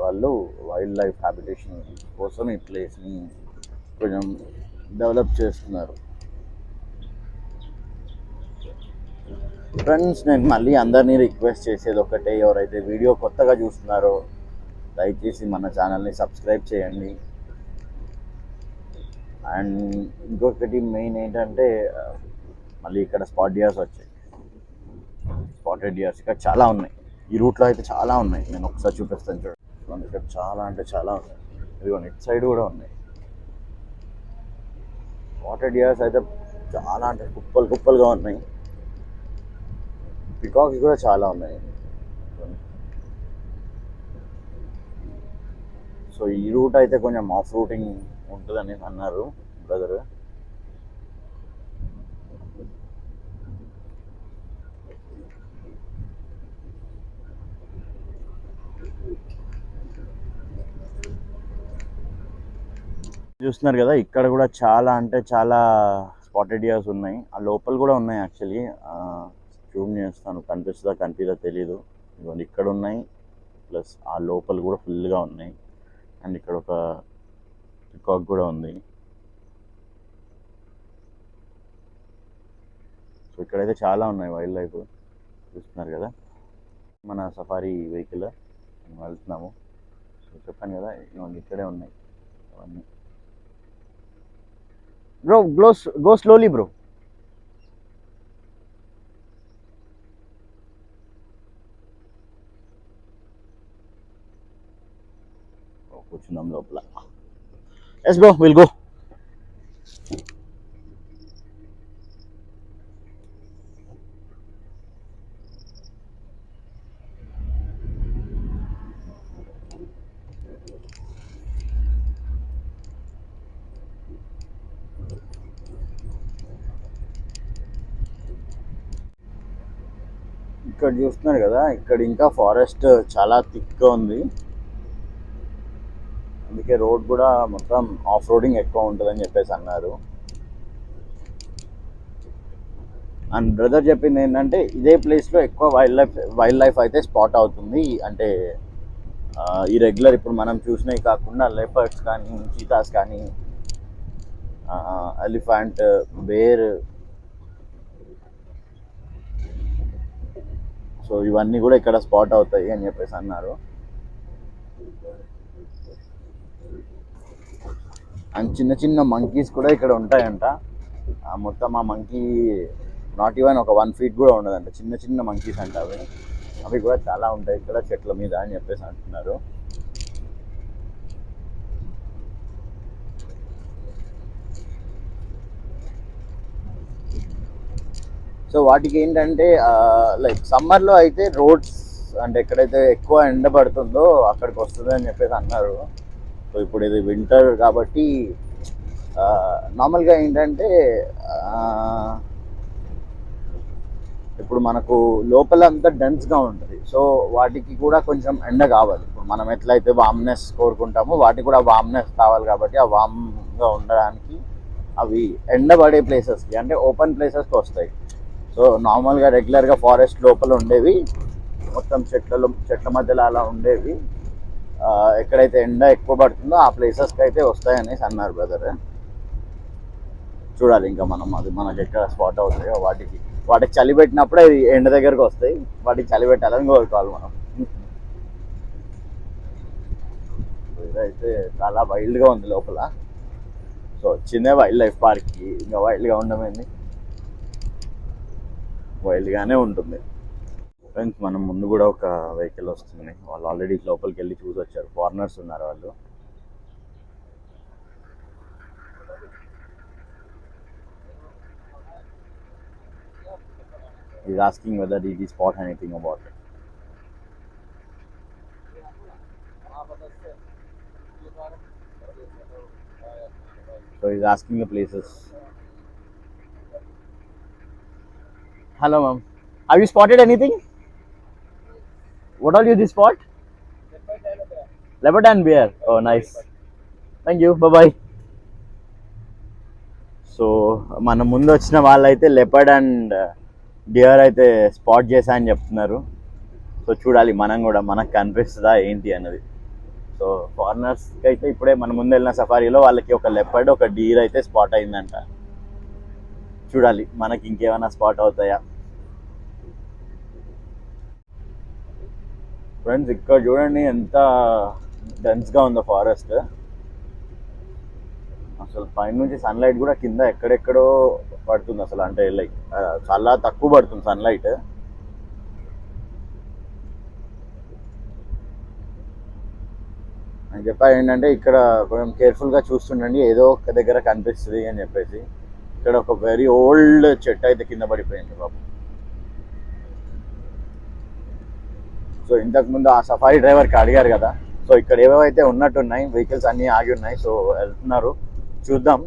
Speaker 1: వాళ్ళు వైల్డ్ లైఫ్ హ్యాబిటేషన్ కోసం ఈ ప్లేస్ని కొంచెం డెవలప్ చేస్తున్నారు. ఫ్రెండ్స్, నేను మళ్ళీ అందరినీ రిక్వెస్ట్ చేసేది ఒకటే, ఎవరైతే వీడియో కొత్తగా చూస్తున్నారో దయచేసి మన ఛానల్ని సబ్స్క్రైబ్ చేయండి. అండ్ ఇంకొకటి మెయిన్ ఏంటంటే మళ్ళీ ఇక్కడ స్పాట్ డియర్స్ వచ్చాయి. స్పాటెడ్ డియర్స్ ఇక్కడ చాలా ఉన్నాయి. ఈ రూట్లో అయితే చాలా ఉన్నాయి. నేను ఒకసారి చూపిస్తాను చూడండి. ఇక్కడ చాలా అంటే చాలా ఉన్నాయి. ఇదిగోండి ఇటు సైడ్ కూడా ఉన్నాయి. స్పాటెడ్ డియర్స్ అయితే చాలా అంటే కుప్పలుగా ఉన్నాయి. పికాక్స్ కూడా చాలా ఉన్నాయి. సో ఈ రూట్ అయితే కొంచెం ఆఫ్ రూటింగ్ ఉంటుందని అన్నారు బ్రదర్. చూస్తున్నారు కదా, ఇక్కడ కూడా చాలా అంటే చాలా స్పాటెడ్ డియర్స్ ఉన్నాయి. ఆ లోపల కూడా ఉన్నాయి. యాక్చువల్లీ జూమ్ చేస్తాను, కనిపిస్తుందో తెలీదు. ఇదిగోండి ఇక్కడ ఉన్నాయి, ప్లస్ ఆ లోపల కూడా ఫుల్గా ఉన్నాయి. అండ్ ఇక్కడ ఒక పికాక్ కూడా ఉంది. సో ఇక్కడైతే చాలా ఉన్నాయి వైల్డ్ లైఫ్. చూస్తున్నారు కదా, మన సఫారీ వెహికల్ వెళ్తున్నాము. చెప్పాను కదా, ఇవన్నీ ఇక్కడే ఉన్నాయి అవన్నీ. Bro go slowly bro. కూర్చుందాం లోపల. Yes bro, will go. ఇక్కడ చూస్తున్నారు కదా, ఇక్కడ ఇంకా ఫారెస్ట్ చాలా థిక్గా ఉంది. అందుకే రోడ్ కూడా మొత్తం ఆఫ్ రోడింగ్ ఎక్కువ ఉంటుందని చెప్పేసి అన్నారు. అండ్ బ్రదర్ చెప్పింది ఏంటంటే ఇదే ప్లేస్లో ఎక్కువ వైల్డ్ లైఫ్ అయితే స్పాట్ అవుతుంది. అంటే ఈ రెగ్యులర్ ఇప్పుడు మనం చూసినవి కాకుండా లెపర్డ్స్ కానీ, చీతాస్ కానీ, ఎలిఫెంట్, బేర్, సో ఇవన్నీ కూడా ఇక్కడ స్పాట్ అవుతాయి అని చెప్పేసి అన్నారు. అండ్ చిన్న చిన్న మంకీస్ కూడా ఇక్కడ ఉంటాయంట. మొత్తం ఆ మంకీ నాట్ ఈవెన్ ఒక 1 feet కూడా ఉండదంట. చిన్న చిన్న మంకీస్ అంట. అవి కూడా చాలా ఉంటాయి ఇక్కడ చెట్ల మీద అని చెప్పేసి అంటున్నారు. సో వాటికి ఏంటంటే లైక్ సమ్మర్లో అయితే రోడ్స్ అంటే ఎక్కడైతే ఎక్కువ ఎండ పడుతుందో అక్కడికి వస్తుంది అని చెప్పేసి అన్నారు. సో ఇప్పుడు ఇది వింటర్ కాబట్టి నార్మల్గా ఏంటంటే ఇప్పుడు మనకు లోపల అంతా డెన్స్గా ఉంటుంది, సో వాటికి కూడా కొంచెం ఎండ కావాలి. ఇప్పుడు మనం ఎట్లయితే వామ్నెస్ కోరుకుంటామో వాటికి కూడా వామ్నెస్ కావాలి, కాబట్టి ఆ వామ్గా ఉండడానికి అవి ఎండబడే ప్లేసెస్కి అంటే ఓపెన్ ప్లేసెస్కి వస్తాయి. సో నార్మల్గా రెగ్యులర్గా ఫారెస్ట్ లోపల ఉండేవి మొత్తం చెట్ల మధ్యలో అలా ఉండేవి ఎక్కడైతే ఎండ ఎక్కువ పడుతుందో ఆ ప్లేసెస్కి అయితే వస్తాయనేసి అన్నారు బ్రదర్. చూడాలి ఇంకా మనం, అది మనకి ఎక్కడ స్పాట్ అవుతాయో వాటికి చలి పెట్టినప్పుడే అవి ఎండ దగ్గరకు వస్తాయి, వాటికి చలి పెట్టాలని కోరుకోవాలి మనం. ఇదైతే చాలా వైల్డ్గా ఉంది లోపల. సో వచ్చిందే వైల్డ్ లైఫ్ పార్క్కి, ఇంకా వైల్డ్గా ఉండమేంది, వైల్డ్గానే ఉంటుంది. ఫ్రెండ్స్ మనం ముందు కూడా ఒక వెహికల్ వస్తుంది, వాళ్ళు ఆల్రెడీ లోపలికి వెళ్ళి చూసి వచ్చారు, ఫారినర్స్ ఉన్నారు వాళ్ళు. He's asking whether did he spot anything about it. So he's asking the places. Hello ma'am, have you spotted anything? What all you did spot? Leopard and bear. Oh nice, thank you, bye bye. So మన ముందు వచ్చిన వాళ్ళైతే leopard and dear అయితే spot చేశా అని చెప్తున్నారు. So చూడాలి మనం కూడా, మనకు కనిపిస్తుందా ఏంటి అన్నది. సో ఫారినర్స్కి అయితే ఇప్పుడే మన ముందు వెళ్ళిన సఫారీలో వాళ్ళకి ఒక లెపర్డ్ ఒక డీర్ అయితే స్పాట్ అయిందంట. చూడాలి మనకి ఇంకేమైనా స్పాట్ అవుతాయా. ఫ్రెండ్స్ ఇక్కడ చూడండి ఎంత డెన్స్గా ఉందో ఫారెస్ట్. అసలు పైనుంచి సన్లైట్ కూడా కింద ఎక్కడెక్కడో పడుతుంది అసలు, అంటే లైక్ చాలా తక్కువ పడుతుంది సన్లైట్. అని చెప్పారు ఏంటంటే ఇక్కడ కొంచెం కేర్ఫుల్గా చూస్తుండండి, ఏదో ఒక దగ్గర కనిపిస్తుంది అని చెప్పేసి. ఇక్కడ ఒక వెరీ ఓల్డ్ చెట్టు అయితే కింద పడిపోయింది బాబు. సో ఇంతకుముందు ఆ సఫారీ డ్రైవర్కి అడిగారు కదా, సో ఇక్కడ ఏవేవైతే ఉన్నట్టున్నాయి వెహికల్స్ అన్నీ ఆగి ఉన్నాయి, సో వెళ్తున్నారు, చూద్దాం.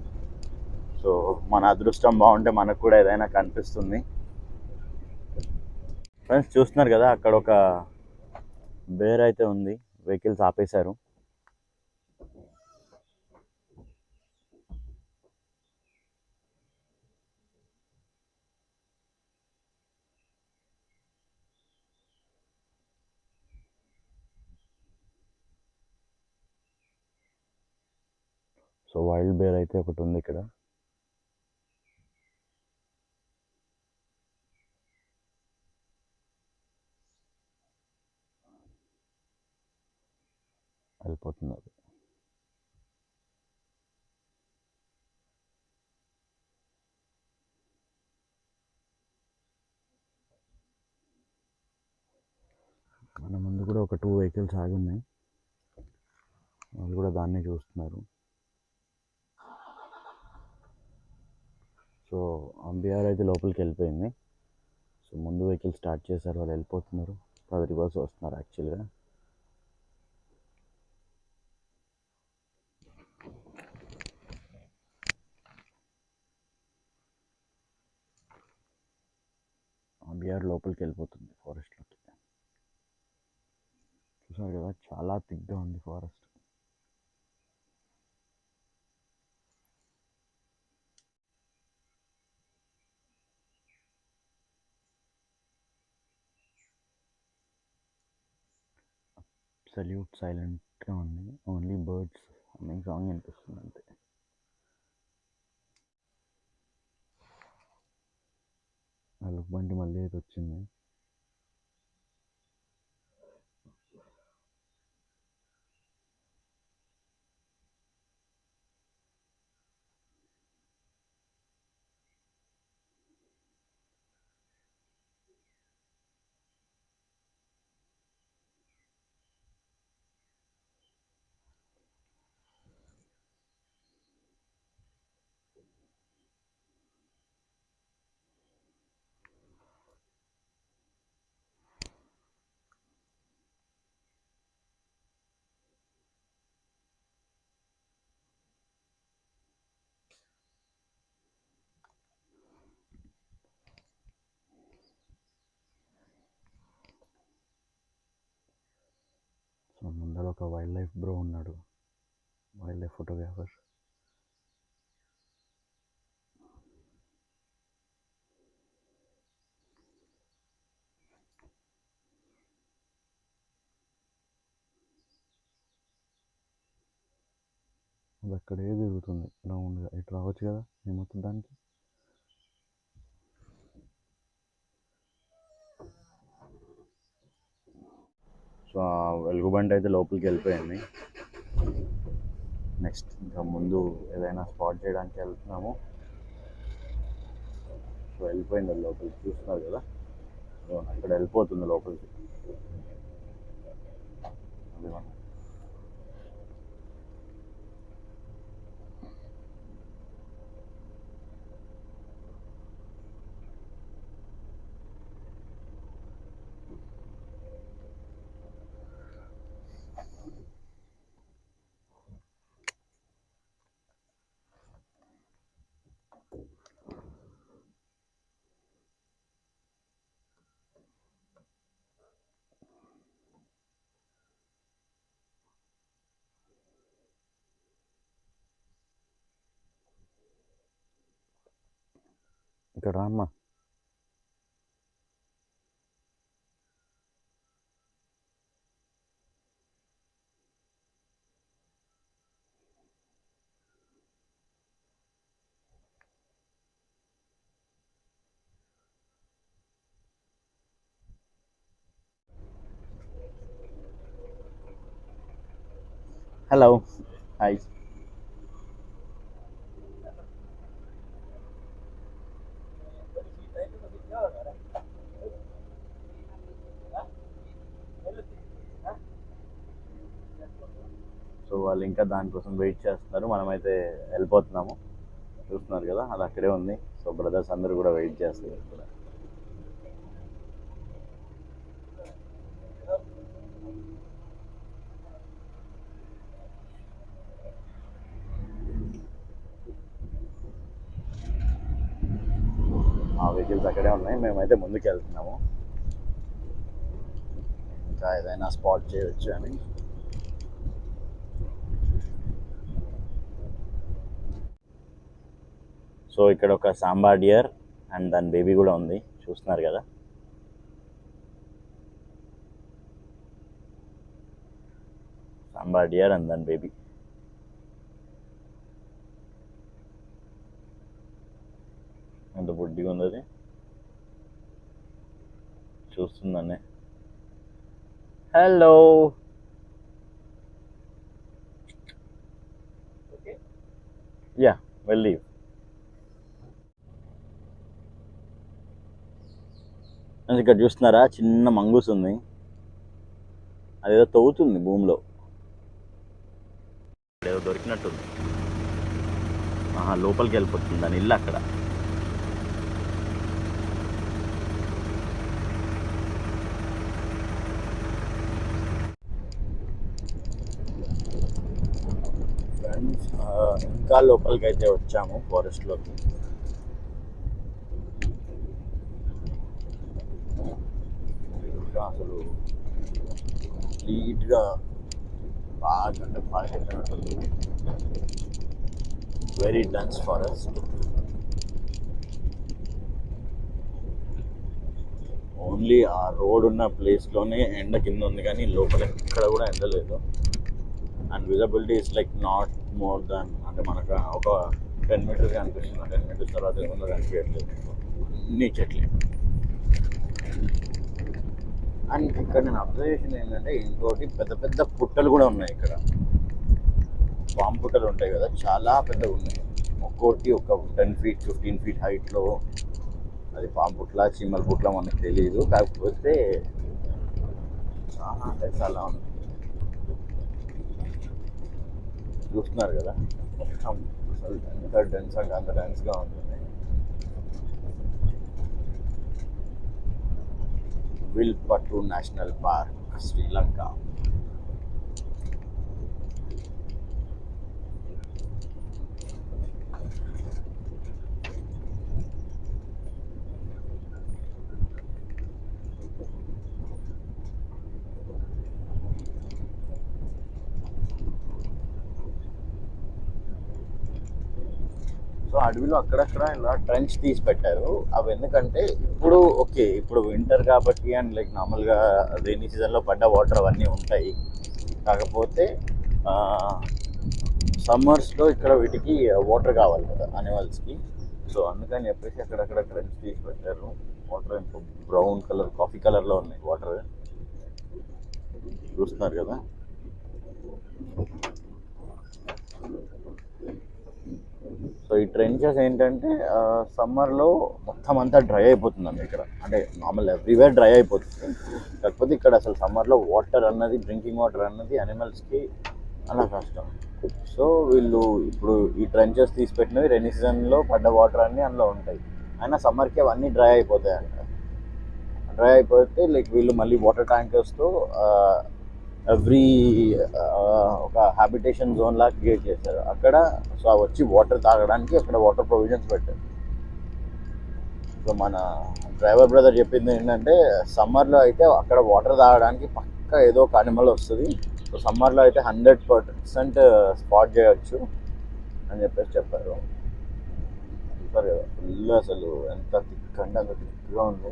Speaker 1: సో మన అదృష్టం బాగుంటే మనకు కూడా ఏదైనా కనిపిస్తుంది. ఫ్రెండ్స్ చూస్తున్నారు కదా అక్కడ ఒక బేర్ అయితే ఉంది, వెహికల్స్ ఆపేశారు. సో వైల్డ్ బేర్ అయితే ఒకటి ఉంది ఇక్కడ. వెళ్ళిపోతున్నారు. మన ముందు కూడా ఒక 2 వెహికల్స్ ఆగి ఉన్నాయి, వాళ్ళు కూడా దాన్నే చూస్తున్నారు. సో అంబియార్ అయితే లోపలికి వెళ్ళిపోయింది. సో ముందు వెహికల్ స్టార్ట్ చేశారు, వాళ్ళు వెళ్ళిపోతున్నారు, అది రివర్స్ వస్తున్నారు యాక్చువల్గా. అంబియార్ లోపలికి వెళ్ళిపోతుంది ఫారెస్ట్లోకి. చూసారు కదా చాలా థిక్గా ఉంది ఫారెస్ట్. అబ్సల్యూట్ సైలెంట్గా ఉంది, ఓన్లీ బర్డ్స్ హమ్మింగ్ సాంగ్ అనిపిస్తుంది అంతే. అలుగు బండి మళ్ళీ అయితే వచ్చింది. వెనకాల ఒక వైల్డ్ లైఫ్ బ్రో ఉన్నాడు, వైల్డ్ లైఫ్ ఫోటోగ్రాఫర్. అది అక్కడే తిరుగుతుంది రౌండ్గా. ఇటు రావచ్చు కదా ఏమవుతుంది దానికి. సో ఆ వెలుగుబంటి అయితే లోపలికి వెళ్ళిపోయింది. నెక్స్ట్ ఇంకా ముందు ఏదైనా స్పాట్ చేయడానికి వెళ్తున్నాము. సో వెళ్ళిపోయింది లోపలికి, చూస్తున్నారు కదా, సో అక్కడ వెళ్ళిపోతుంది లోపలికి. ఇక్కడ రామ్మా. Hello, hi. సో వాళ్ళు ఇంకా దానికోసం వెయిట్ చేస్తున్నారు, మనమైతే వెళ్ళిపోతున్నాము. చూస్తున్నారు కదా అది అక్కడే ఉంది. సో బ్రదర్స్ అందరూ కూడా వెయిట్ చేస్తున్నారు ఇక్కడ. ఆ వెహికల్స్ అక్కడే ఉన్నాయి, మేమైతే ముందుకు వెళ్తున్నాము. ఇంకా ఏదైనా స్పాట్ చేయవచ్చు అని. సో ఇక్కడ ఒక సాంబా డియర్ అండ్ దాని బేబీ కూడా ఉంది, చూస్తున్నారు కదా. సాంబా డియర్ అండ్ దాని బేబీ. ఎంత బుడ్డిగా ఉంది అది, చూస్తుందనే. హలో, యా వెళ్ళి. ఇక్కడ చూస్తున్నారా చిన్న మంగూస్ ఉంది, అదేదో తవ్వుతుంది భూమిలో, ఏదో దొరికినట్టుంది. లోపలికి వెళ్ళిపోతుంది దాని ఇల్లు అక్కడ. ఫ్రెండ్స్ ఇంకా లోపలికి అయితే వచ్చాము ఫారెస్ట్లోకి. అసలు కంప్లీట్గా బాగా పాడుతుంది. Very dense forest. ఓన్లీ ఆ రోడ్ ఉన్న ప్లేస్లోనే ఎండ కింద ఉంది, కానీ లోపల ఎక్కడ కూడా ఎండ లేదు. And visibility is like not more than, అంటే మనకు ఒక 10 మీటర్స్ కనిపిస్తుంది. 10 మీటర్స్ తర్వాత ఏమన్నా కనిపించట్లేదు, అన్ని చెట్లే. అండ్ ఇక్కడ నేను అబ్జర్వ్ చేసింది ఏంటంటే ఇంకోటి, పెద్ద పెద్ద పుట్టలు కూడా ఉన్నాయి ఇక్కడ. పాము పుట్టలు ఉంటాయి కదా, చాలా పెద్దగా ఉన్నాయి. ఒక్కోటి ఒక 10 feet 15 feet హైట్లో. అది పాము పుట్ల చీమల పుట్ల మనకు తెలియదు, కాకపోతే చాలా అంటే చాలా ఉంది. చూస్తున్నారు కదా మొత్తం, అసలు ఎంత డెన్స్ అంటే అంత డెన్స్గా ఉంటుంది. విల్పట్టు నేషనల్ పార్క్, శ్రీలంక. సో అడవిలో అక్కడక్కడ ఇలా ట్రెంచ్ తీసి పెట్టారు. అవి ఎందుకంటే ఇప్పుడు ఓకే, ఇప్పుడు వింటర్ కాబట్టి అండ్ లైక్ నార్మల్గా రైనీ సీజన్లో పడ్డ వాటర్ అవన్నీ ఉంటాయి. కాకపోతే సమ్మర్స్లో ఇక్కడ వీటికి వాటర్ కావాలి కదా అనిమల్స్కి. సో అందుకని చెప్పేసి అక్కడక్కడ ట్రెంచ్ తీసి పెట్టారు. వాటర్ బ్రౌన్ కలర్, కాఫీ కలర్లో ఉన్నాయి వాటర్, చూస్తున్నారు కదా. సో ఈ ట్రెంచెస్ ఏంటంటే సమ్మర్లో మొత్తం అంతా డ్రై అయిపోతుందండి ఇక్కడ. అంటే నార్మల్ ఎవ్రీవేర్ డ్రై అయిపోతుంది, కాకపోతే ఇక్కడ అసలు సమ్మర్లో వాటర్ అన్నది, డ్రింకింగ్ వాటర్ అన్నది అనిమల్స్కి అలా కష్టం. సో వీళ్ళు ఇప్పుడు ఈ ట్రెంచెస్ తీసి పెట్టినవి రైనీ సీజన్లో పడ్డ వాటర్ అన్నీ అందులో ఉంటాయి. అయినా సమ్మర్కి అవన్నీ డ్రై అయిపోతాయంట. డ్రై అయిపోతే లైక్ వీళ్ళు మళ్ళీ వాటర్ ట్యాంకర్స్తో ఎవ్రీ ఒక హ్యాబిటేషన్ జోన్ లాగా క్రియేట్ చేశారు అక్కడ. సో అవి వచ్చి వాటర్ తాగడానికి అక్కడ వాటర్ ప్రొవిజన్స్ పెట్టారు. సో మన డ్రైవర్ బ్రదర్ చెప్పింది ఏంటంటే సమ్మర్లో అయితే అక్కడ వాటర్ తాగడానికి పక్కా ఏదో ఒక అనిమల్ వస్తుంది. సో సమ్మర్లో అయితే 100% స్పాట్ చేయొచ్చు అని చెప్పేసి చెప్పారు. చూస్తారు కదా ఫుల్, అసలు ఎంత థిక్ అంటే అంత థిక్గా ఉంది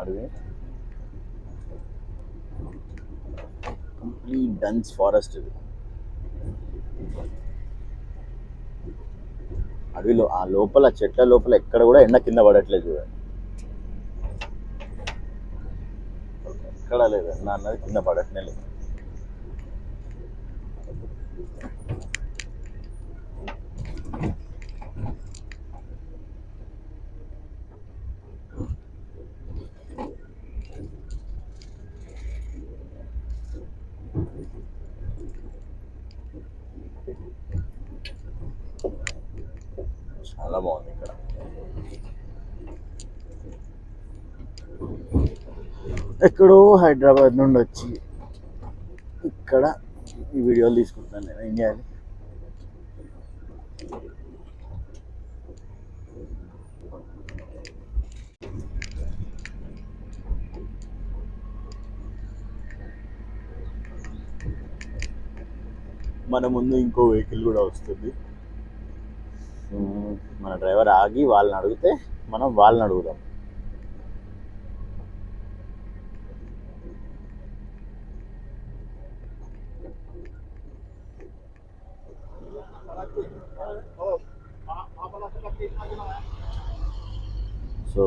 Speaker 1: అడవి. కంప్లీట్ డెన్స్ ఫారెస్ట్ ఇది. అడవిలో ఆ లోపల చెట్ల లోపల ఎక్కడ కూడా ఎండ కింద పడట్లేదు చూడండి, ఎక్కడ లేదు ఎండ అన్నది కింద పడట్లే లేదు. చాలా బాగుంది ఇక్కడ. ఎక్కడో హైదరాబాద్ నుండి వచ్చి ఇక్కడ ఈ వీడియోలు తీసుకుంటున్నాను నేను. ఏం చేయాలి? మన ముందు ఇంకో వెహికల్ కూడా వస్తుంది. మన డ్రైవర్ ఆగి వాళ్ళని అడిగితే మనం వాళ్ళని అడుగుదాం. సో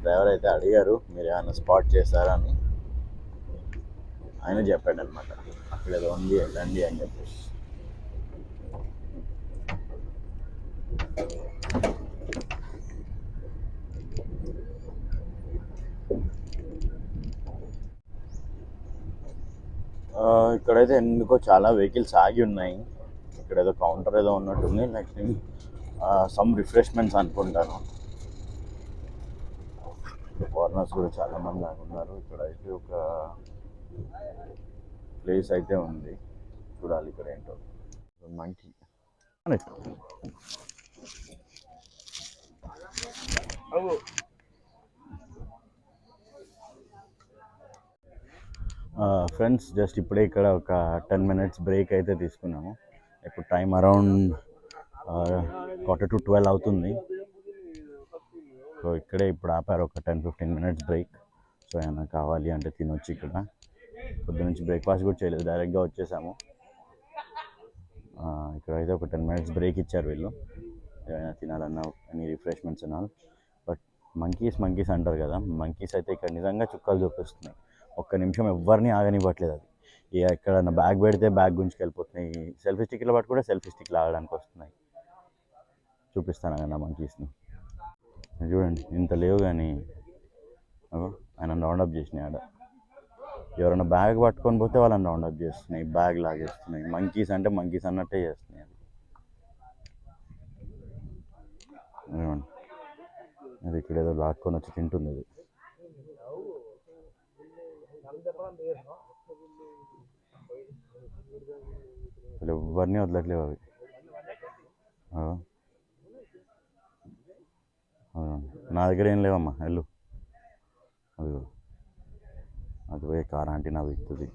Speaker 1: డ్రైవర్ అయితే అడిగారు మీరు ఏమైనా స్పాట్ చేశారా అని. ఆయన చెప్పాడు అనమాట అక్కడ ఏదో ఉంది వెళ్ళండి అని చెప్పేసి. ఇక్కడైతే ఎందుకో చాలా వెహికల్స్ ఆగి ఉన్నాయి. ఇక్కడ ఏదో కౌంటర్ ఏదో ఉన్నట్టుంది, లైక్ సమ్ రిఫ్రెష్మెంట్స్ అనుకుంటాను. ఫారినర్స్ కూడా చాలామంది ఉన్నారు. ఇక్కడ అయితే ఒక ప్లేస్ అయితే ఉంది, చూడాలి ఇక్కడ ఏంటో. మంకీ ఫ్రెండ్స్, జస్ట్ ఇప్పుడే ఇక్కడ ఒక 10 minutes బ్రేక్ అయితే తీసుకున్నాము. ఇప్పుడు టైం అరౌండ్ 11:45 అవుతుంది. సో ఇక్కడే ఇప్పుడు ఆపారు ఒక 10-15 minutes బ్రేక్. సో ఏమైనా కావాలి అంటే తినొచ్చు ఇక్కడ. పొద్దు నుంచి బ్రేక్ఫాస్ట్ కూడా చేయలేదు, డైరెక్ట్గా వచ్చేసాము. ఇక్కడ అయితే ఒక 10 minutes బ్రేక్ ఇచ్చారు వీళ్ళు, ఏమైనా తినాలన్నా ఎనీ రిఫ్రెష్మెంట్స్ అన్నా. బట్ మంకీస్ అంటారు కదా, మంకీస్ అయితే ఇక్కడ నిజంగా చుక్కలు చూపిస్తున్నాయి. ఒక్క నిమిషం ఎవరిని ఆగనివ్వట్లేదు. అది ఎక్కడన్నా బ్యాగ్ పెడితే బ్యాగ్ గుంజుకు వెళ్ళిపోతున్నాయి, సెల్ఫీ స్టిక్లో పట్టుకుంటే సెల్ఫీ స్టిక్లు ఆగడానికి వస్తున్నాయి. చూపిస్తాను కదా మంకీస్ని, చూడండి ఇంత లేవు కానీ ఆయన రౌండప్ చేసినాయి. ఆడ ఎవరైనా బ్యాగ్ పట్టుకొని పోతే వాళ్ళని రౌండప్ చేస్తున్నాయి, బ్యాగ్ లాగేస్తున్నాయి. మంకీస్ అంటే మంకీస్ అన్నట్టే చేస్తున్నాయి. అది ఇక్కడ ఏదో లాక్కొని వచ్చి తింటుంది. అది అసలు ఎవరిని వదలట్లేవు అవి. నా దగ్గర ఏం లేవమ్మా, వెళ్ళు. అది పోయే కార్ ఆంటీ నాకు ఇస్తుంది.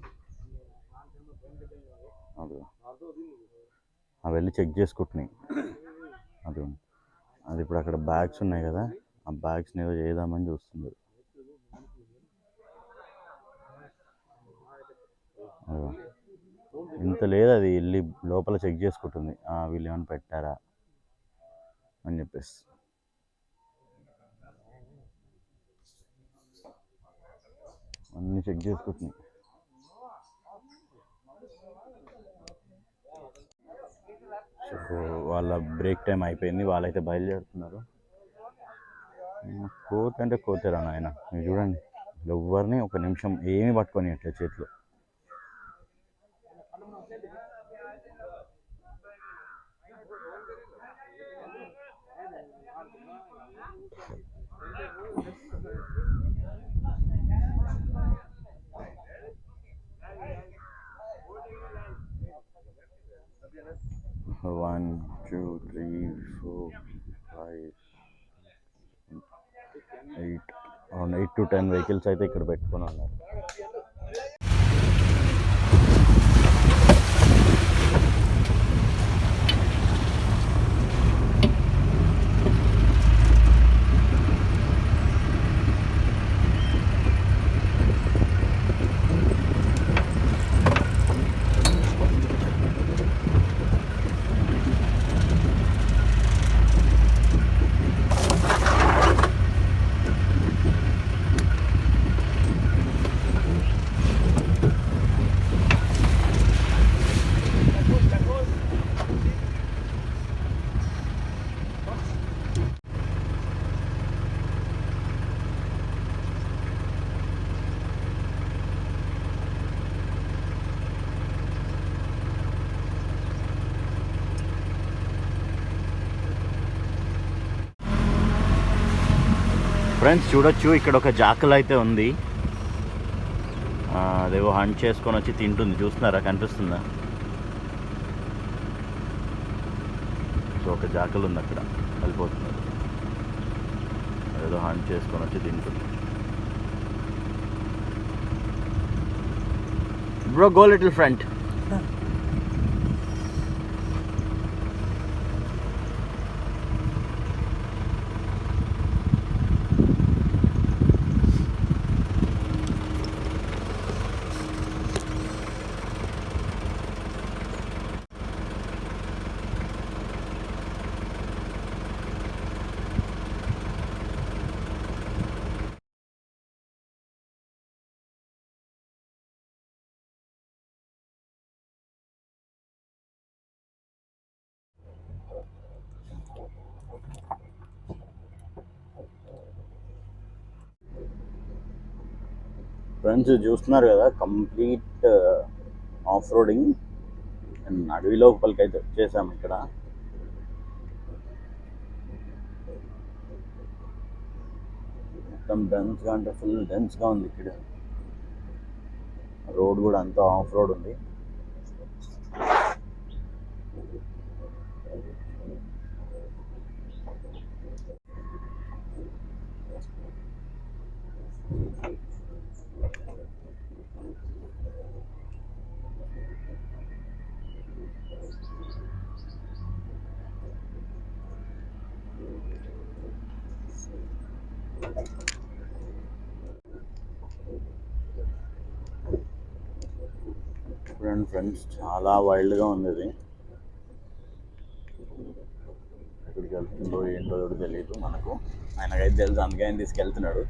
Speaker 1: అవి వెళ్ళి చెక్ చేసుకుంటున్నాయి. ఇప్పుడు అక్కడ బ్యాగ్స్ ఉన్నాయి కదా, ఆ బ్యాగ్స్ని ఏదో చేద్దామని చూస్తుంది. అదిగో. ఇంత లేదు, అది వెళ్ళి లోపల చెక్ చేసుకుంటుంది వీళ్ళు ఏమైనా పెట్టారా అని చెప్పేసి. అన్నీ చెక్ చేసుకుంటున్నాయి. సో వాళ్ళ బ్రేక్ టైం అయిపోయింది, వాళ్ళైతే బయలుదేరుతున్నారు. కోట్ అంటే కోతేరా నాయన, మీరు చూడండి ఎవరిని ఒక నిమిషం ఏమీ పట్టుకొని అట్లా చేతిలో. One, two, three, four, five, 8, around 8 to 10 vehicles అయితే ఇక్కడ పెట్టుకొని ఉన్నారు. ఫ్రెండ్స్ చూడొచ్చు, ఇక్కడ ఒక జాకల్ అయితే ఉంది. అదేవో హంట్ చేసుకొని వచ్చి తింటుంది, చూస్తున్నారా, కనిపిస్తుందా? సో ఒక జాకల్ ఉంది అక్కడ, వెళ్ళిపోతున్నారు. అదేదో హంట్ చేసుకొని వచ్చి తింటుంది. Bro go little front. Friends చూస్తున్నారు కదా, కంప్లీట్ ఆఫ్ రోడింగ్ అండ్ అడవి లోపలికి అయితే వచ్చేసాము. ఇక్కడ మొత్తం డెన్స్గా, అంటే ఫుల్ డెన్స్గా ఉంది. ఇక్కడ రోడ్ కూడా అంతా ఆఫ్ రోడ్ ఉంది. చూడండి ఫ్రెండ్స్, చాలా వైల్డ్గా ఉంది ఇది. ఎక్కడికి వెళ్తుందో ఏంటో కూడా తెలియదు మనకు, ఆయనకైతే తెలుసు, అందుకే ఆయన తీసుకెళ్తున్నాడు.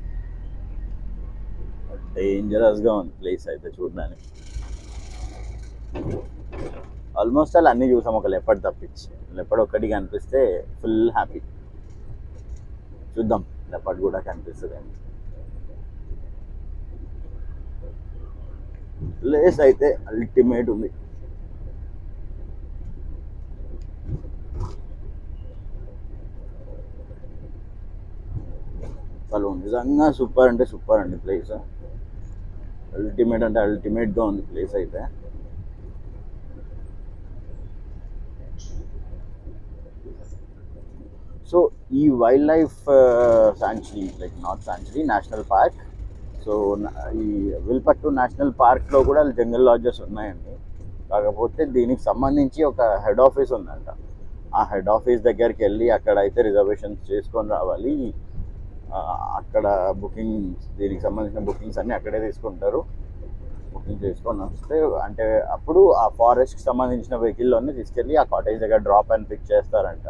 Speaker 1: డేంజరస్గా ఉంది ప్లేస్ అయితే చూడడానికి. ఆల్మోస్ట్ అలా అన్నీ చూసాం, ఒక లెపర్డ్ తప్పించి. లెపర్డ్ ఒక్కటి కనిపిస్తే ఫుల్ హ్యాపీ. చూద్దాం లెపర్డ్ కూడా కనిపిస్తుంది అని. ప్లేస్ అయితే అల్టిమేట్ ఉంది. అసలు నిజంగా సూపర్ అంటే సూపర్ అండి ప్లేస్. అల్టిమేట్ అంటే అల్టిమేట్గా ఉంది ప్లేస్ అయితే. సో ఈ wild life sanctuary, like not sanctuary, national park. So ఈ విల్పట్టు నేషనల్ పార్క్లో కూడా జంగల్ లాడ్జెస్ ఉన్నాయండి. కాకపోతే దీనికి సంబంధించి ఒక హెడ్ ఆఫీస్ ఉందంట. ఆ హెడ్ ఆఫీస్ దగ్గరికి వెళ్ళి అక్కడైతే రిజర్వేషన్స్ చేసుకొని రావాలి. అక్కడ బుకింగ్స్, దీనికి సంబంధించిన బుకింగ్స్ అన్నీ అక్కడే తీసుకుంటారు. బుకింగ్ చేసుకొని వస్తే అంటే అప్పుడు ఆ ఫారెస్ట్కి సంబంధించిన వెహికల్లోనే తీసుకెళ్ళి ఆ కాటేజ్ దగ్గర డ్రాప్ అండ్ పిక్ చేస్తారంట.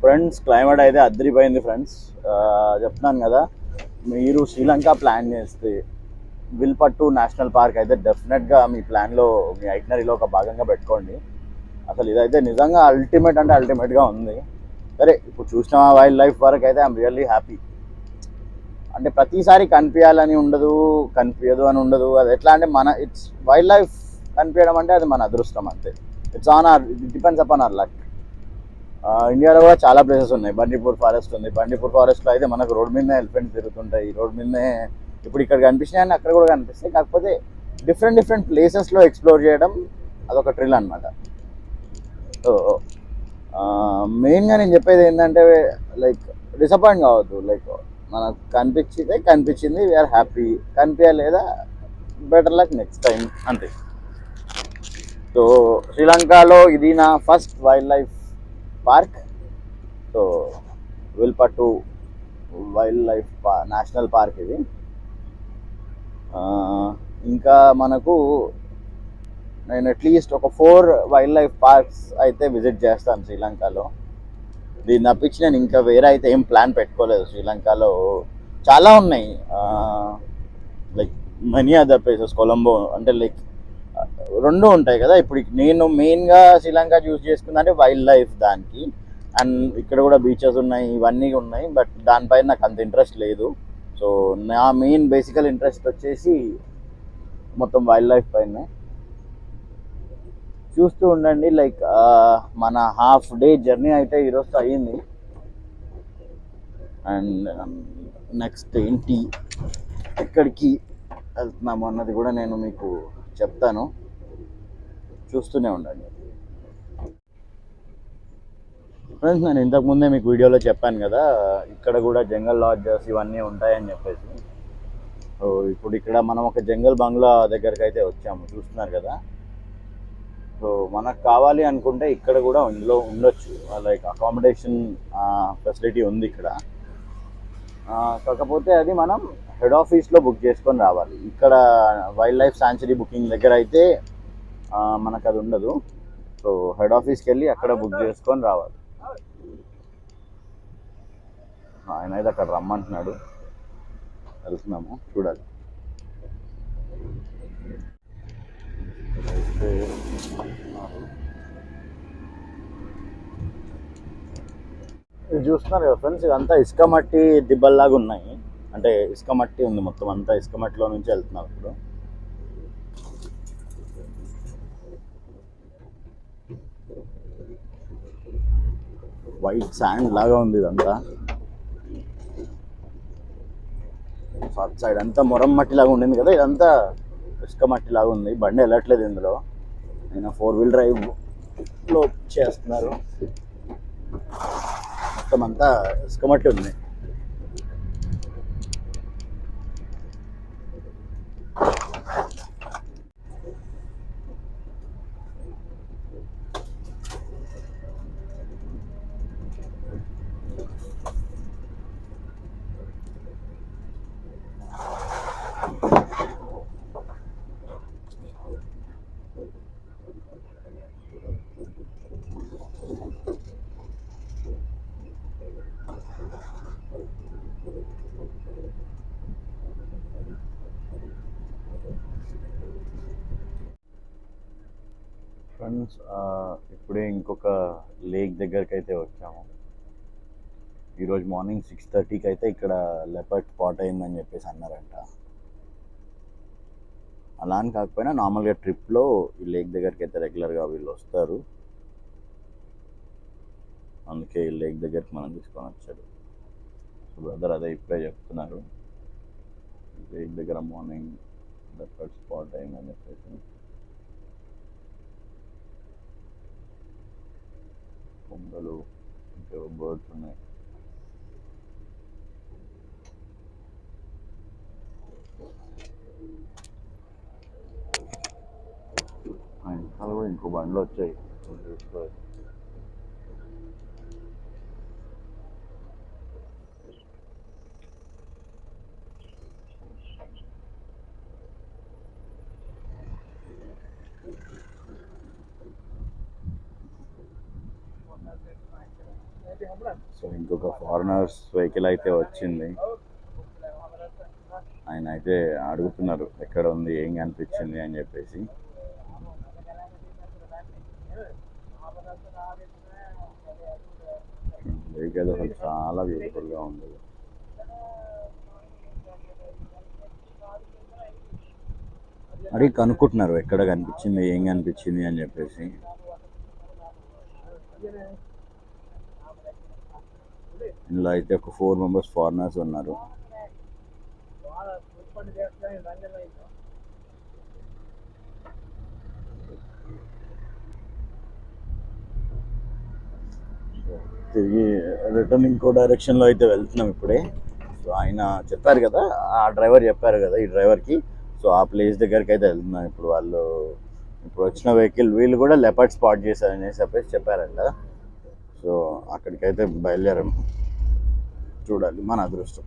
Speaker 1: ఫ్రెండ్స్ క్లైమేట్ అయితే అద్దరిపోయింది ఫ్రెండ్స్. చెప్తున్నాను కదా, మీరు శ్రీలంక ప్లాన్ చేస్తే విల్పట్టు నేషనల్ పార్క్ అయితే డెఫినెట్గా మీ ప్లాన్లో, మీ ఐటనరీలో ఒక భాగంగా పెట్టుకోండి. అసలు ఇదైతే నిజంగా అల్టిమేట్ అంటే అల్టిమేట్గా ఉంది. సరే ఇప్పుడు చూసిన వైల్డ్ లైఫ్ వరకు అయితే ఐఎమ్ రియల్లీ హ్యాపీ. అంటే ప్రతిసారి కనిపించాలని ఉండదు, కనిపించదు అని ఉండదు. అది ఎట్లా అంటే మన ఇట్స్ వైల్డ్ లైఫ్ కనిపించడం అంటే అది మన అదృష్టం అంతే. It's on hour, it depends upon our luck. ఇండియాలో కూడా చాలా ప్లేసెస్ ఉన్నాయి. బండిపూర్ ఫారెస్ట్ ఉంది. బండిపూర్ ఫారెస్ట్లో అయితే మనకు రోడ్ మీదనే ఎలిఫెంట్స్ తిరుగుతుంటాయి. రోడ్ మీదనే ఇప్పుడు ఇక్కడ కనిపిస్తున్నాయని అక్కడ కూడా కనిపిస్తాయి. కాకపోతే డిఫరెంట్ డిఫరెంట్ ప్లేసెస్లో ఎక్స్ప్లోర్ చేయడం అదొక థ్రిల్ అనమాట. సో మెయిన్గా నేను చెప్పేది ఏంటంటే, లైక్ డిసప్పాయింట్ కావద్దు. లైక్ మనకు కనిపించింది, వీఆర్ హ్యాపీ. కనిపించలేదా, బెటర్ లక్ నెక్స్ట్ టైం అంతే. సో శ్రీలంకలో ఇది నా first wildlife park. So Wilpattu wildlife national park ఇది. ఇంకా మనకు నేను అట్లీస్ట్ ఒక 4 వైల్డ్ లైఫ్ పార్క్స్ అయితే విజిట్ చేస్తాను శ్రీలంకలో. దీన్ని తప్పించి నేను ఇంకా వేరే అయితే ఏం ప్లాన్ పెట్టుకోలేదు. శ్రీలంకలో చాలా ఉన్నాయి, like money other places. Colombo అంటే లైక్ రెండు ఉంటాయి కదా. ఇప్పుడు నేను మెయిన్గా శ్రీలంక చూస్ చేసుకుందంటే వైల్డ్ లైఫ్ దానికి, అండ్ ఇక్కడ కూడా బీచెస్ ఉన్నాయి, ఇవన్నీ ఉన్నాయి. బట్ దానిపైన నాకు అంత ఇంట్రెస్ట్ లేదు. సో నా మెయిన్ బేసికల్ ఇంట్రెస్ట్ వచ్చేసి మొత్తం వైల్డ్ లైఫ్ పైన. చూస్తూ ఉండండి. లైక్ మన హాఫ్ డే జర్నీ అయితే ఈరోజు అయ్యింది. అండ్ నెక్స్ట్ ఏంటి, ఎక్కడికి వెళ్తున్నాము అన్నది కూడా నేను మీకు చెప్తాను. చూస్తూనే ఉండండి ఫ్రెండ్స్. నేను ఇంతకుముందే మీకు వీడియోలో చెప్పాను కదా, ఇక్కడ కూడా జంగల్ లాడ్జెస్ ఇవన్నీ ఉంటాయని చెప్పేసి. సో ఇప్పుడు ఇక్కడ మనం ఒక జంగల్ బంగ్లా దగ్గరికి అయితే వచ్చాము, చూస్తున్నారు కదా. సో మనకు కావాలి అనుకుంటే ఇక్కడ కూడా ఇందులో ఉండొచ్చు, లైక్ అకామిడేషన్ ఫెసిలిటీ ఉంది ఇక్కడ. కాకపోతే అది మనం హెడ్ ఆఫీస్లో బుక్ చేసుకొని రావాలి. ఇక్కడ వైల్డ్ లైఫ్ శాంచురీ బుకింగ్ దగ్గర అయితే మనకు అది ఉండదు. సో హెడ్ ఆఫీస్కి వెళ్ళి అక్కడ బుక్ చేసుకొని రావాలి. ఆయన అయితే అక్కడ రమ్మంటున్నాడు, వెళ్తున్నాము, చూడాలి. ఇది చూస్తున్నారు కదా ఫ్రెండ్స్, ఇదంతా ఇసుక మట్టి దిబ్బల్లాగా ఉన్నాయి. అంటే ఇసుక మట్టి ఉంది మొత్తం అంతా, ఇసుక మట్టిలో నుంచి వెళ్తున్నాం ఇప్పుడు. వైట్ శాండ్ లాగా ఉంది ఇదంతా. అటు సైడ్ అంతా మొరం మట్టి లాగా ఉండింది కదా, ఇదంతా ఇసుక మట్టి లాగా ఉంది. బండి వెళ్ళట్లేదు ఇందులో. ఆయన 4-wheel డ్రైవ్లో చేస్తున్నారు. మొత్తం అంతా ఇసుక మట్టి ఉంది. ఫ్రెండ్స్ ఇప్పుడే ఇంకొక లేక్ దగ్గరికి అయితే వచ్చాము. ఈరోజు మార్నింగ్ 6:30కి అయితే ఇక్కడ లెపర్డ్ స్పాట్ అయిందని చెప్పేసి అన్నారంట. అలా అని కాకపోయినా నార్మల్గా ట్రిప్లో ఈ లేక్ దగ్గరికి అయితే రెగ్యులర్గా వీళ్ళు వస్తారు. అందుకే ఈ లేక్ దగ్గరికి మనం తీసుకొని వచ్చాడు. సో బ్రదర్ అదే ఇప్పుడే చెప్తున్నారు, లేక్ దగ్గర మార్నింగ్ లెపర్డ్ స్పాట్ అయిందని చెప్పేసి. కొంగలు, ఇంకా బర్డ్స్ ఉన్నాయి. ఇంకో బండ్లు వచ్చాయి చూసుకో. సో ఇంకొక ఫారినర్స్ వెహికల్ అయితే వచ్చింది. ఆయన అయితే అడుగుతున్నారు ఎక్కడ ఉంది, ఏం కనిపించింది అని చెప్పేసి. వెహికల్ అసలు చాలా బ్యూటిఫుల్గా ఉంది. అడిగి కనుక్కుంటున్నారు ఎక్కడ కనిపించింది, ఏం కనిపించింది అని చెప్పేసి. ఇందులో అయితే ఒక 4 మెంబర్స్ ఫారినర్స్ ఉన్నారు. తిరిగి రిటర్న్ ఇంకో డైరెక్షన్లో అయితే వెళ్తున్నాం ఇప్పుడే. సో ఆయన చెప్పారు కదా, ఆ డ్రైవర్ చెప్పారు కదా ఈ డ్రైవర్కి, సో ఆ ప్లేస్ దగ్గరికి అయితే వెళ్తున్నాం ఇప్పుడు. వాళ్ళు ఇప్పుడు వచ్చిన వెహికల్ వీళ్ళు కూడా లెపర్డ్ స్పాట్ చేశారని చెప్పేసి చెప్పారంట. సో అక్కడికైతే బయలుదేరాం. చూడాలి మన అదృష్టం.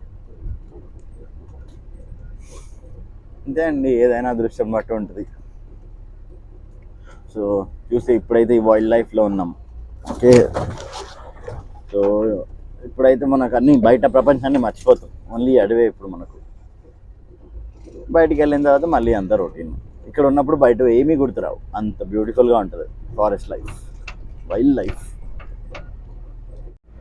Speaker 1: అంతే అండి, ఏదైనా అదృష్టం బట్టి ఉంటుంది. సో చూస్తే ఇప్పుడైతే ఈ వైల్డ్ లైఫ్లో ఉన్నాం. ఓకే, సో ఇప్పుడైతే మనకు అన్ని బయట ప్రపంచాన్ని మర్చిపోతాం. ఓన్లీ అడవే ఇప్పుడు మనకు. బయటికి వెళ్ళిన తర్వాత మళ్ళీ అంత రొటీన్. ఇక్కడ ఉన్నప్పుడు బయట ఏమీ గుర్తురావు, అంత బ్యూటిఫుల్గా ఉంటుంది ఫారెస్ట్ లైఫ్, వైల్డ్ లైఫ్.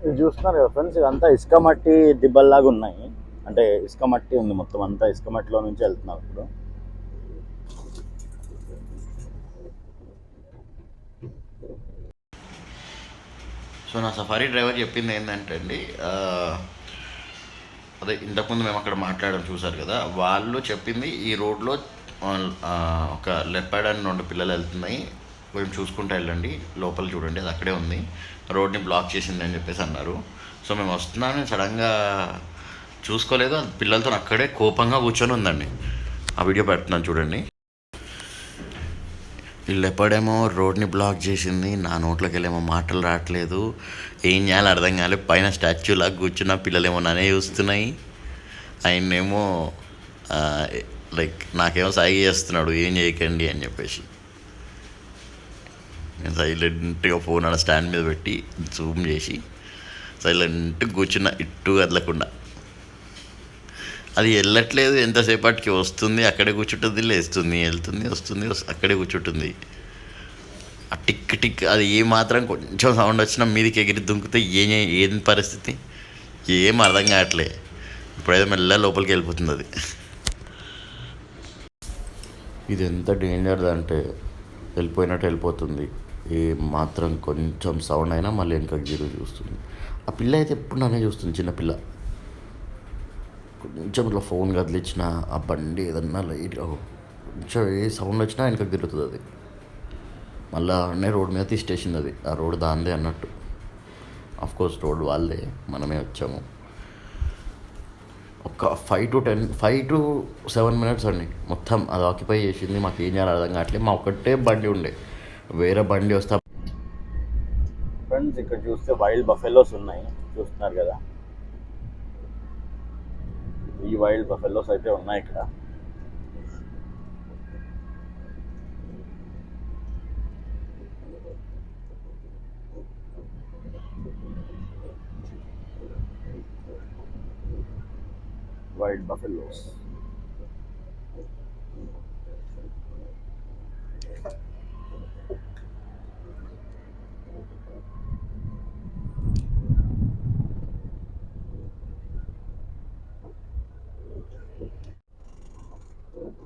Speaker 1: ఇది చూస్తున్నారు కదా ఫ్రెండ్స్, ఇదంతా ఇసుక మట్టి దిబ్బల్లాగా ఉన్నాయి. అంటే ఇసుక మట్టి ఉంది మొత్తం అంతా, ఇసుక మట్టిలో నుంచి వెళ్తున్నాం ఇప్పుడు.
Speaker 3: సో నా సఫారీ డ్రైవర్ చెప్పింది ఏంటంటే అండి, అదే ఇంతకుముందు మేము అక్కడ మాట్లాడడం చూసారు కదా, వాళ్ళు చెప్పింది ఈ రోడ్లో ఒక లెపర్డ్ అని 2 పిల్లలు వెళ్తున్నాయి, కొంచెం చూసుకుంటూ వెళ్ళండి, లోపల చూడండి అది అక్కడే ఉంది, రోడ్ని బ్లాక్ చేసింది అని చెప్పేసి అన్నారు. సో మేము వస్తున్నాము, సడన్గా చూసుకోలేదు, అది పిల్లలతో అక్కడే కోపంగా కూర్చొని ఉందండి. ఆ వీడియో పెడుతున్నాను చూడండి. ఈ లెపర్డేమో రోడ్ని బ్లాక్ చేసింది, నా నోట్లోకి వెళ్ళేమో మాటలు రావట్లేదు, ఏం చేయాలో అర్థం కాలేదు. పైన స్టాచ్యూ లాగా కూర్చున్న పిల్లలేమో నన్నే చూస్తున్నాయి, ఆయన్నేమో లైక్ నాకేమో సాయి చేస్తున్నాడు ఏం చేయకండి అని చెప్పేసి. నేను సైలెంట్గా ఫోన్ ఆడ స్టాండ్ మీద పెట్టి జూమ్ చేసి సైలెంట్గా కూర్చున్న, ఇట్టు కదలకుండా. అది వెళ్ళట్లేదు, ఎంతసేపటికి వస్తుంది అక్కడే కూర్చుంటుంది, లేస్తుంది, వెళ్తుంది, వస్తుంది, అక్కడే కూర్చుంటుంది. ఆ టిక్ టిక్ అది ఏ మాత్రం కొంచెం సౌండ్ వచ్చినా మీదికి ఎగిరి దుంకుతే ఏం పరిస్థితి ఏం అర్థం కావట్లే. ఇప్పుడైతే మెల్ల లోపలికి వెళ్ళిపోతుంది అది. ఇది ఎంత డేంజర్ అంటే వెళ్ళిపోయినట్టు వెళ్ళిపోతుంది, ఏ మాత్రం కొంచెం సౌండ్ అయినా మళ్ళీ వెనకకి తిరిగి చూస్తుంది. ఆ పిల్ల అయితే ఎప్పుడు నన్నే చూస్తుంది, చిన్నపిల్ల. కొంచెం ఇట్లా ఫోన్ కదిలించిన, ఆ బండి ఏదన్నా లైట్గా కొంచెం ఏ సౌండ్ వచ్చినా వెనకకి తిరుగుతుంది అది. మళ్ళీ అన్నీ రోడ్ మీద తీసేసింది అది, ఆ రోడ్ దాందే అన్నట్టు. కోర్స్ రోడ్ వాళ్ళదే, మనమే వచ్చాము. ఒక 5 to 7 minutes అండి మొత్తం అది ఆక్యుపై చేసింది. మాకు ఏం చేయాలి అర్థం కావట్లేదు. మా ఒక్కటే బండి ఉండే, వేరే బండి వస్తా.
Speaker 1: ఫ్రెండ్స్ ఇక్కడ చూస్తే వైల్డ్ బఫెలోస్ ఉన్నాయి, చూస్తున్నారు కదా, ఈ వైల్డ్ బఫెలోస్ అయితే ఉన్నాయి ఇక్కడ. Wild buffaloes.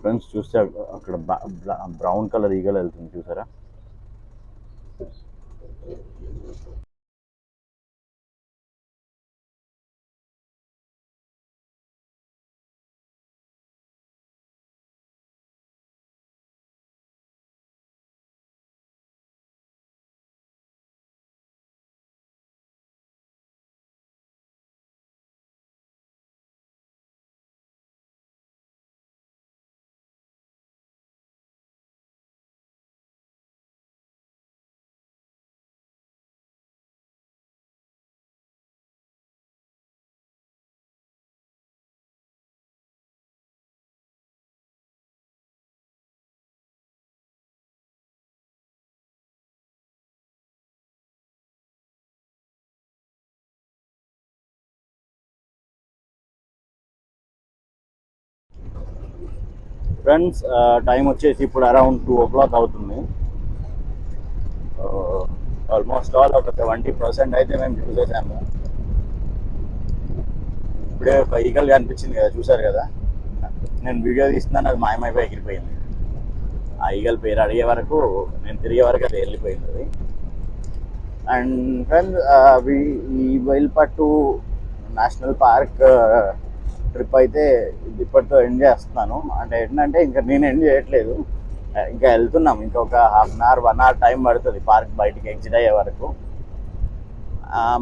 Speaker 1: ఫ్రెండ్స్ చూస్తే అక్కడ బ్రౌన్ కలర్ ఈగలు వెళ్తుంది చూసారా. ఫ్రెండ్స్ టైం వచ్చేసి ఇప్పుడు అరౌండ్ 2 o'clock అవుతుంది. ఆల్మోస్ట్ ఆల్ ఒక 70% అయితే మేము చూసేసాము. ఇప్పుడే ఒక ఈగల్ కనిపించింది కదా, చూసారు కదా, నేను వీడియో తీస్తున్నాను, అది మాయమైపోయి ఎగిరిపోయింది. ఆ ఈగల్ పేరు అడిగే వరకు, నేను తిరిగే వరకు అది వెళ్ళిపోయింది. అండ్ ఫ్రెండ్స్ ఈ వైల్పట్టు నేషనల్ పార్క్ ట్రిప్ అయితే ఇప్పటితో ఎండ్ చేస్తున్నాను. అంటే ఏంటంటే ఇంకా నేను ఎండ్ చేయట్లేదు, ఇంకా వెళ్తున్నాం. ఇంకొక 1/2 hour 1 hour టైం పడుతుంది పార్క్ బయటికి ఎగ్జిట్ అయ్యే వరకు.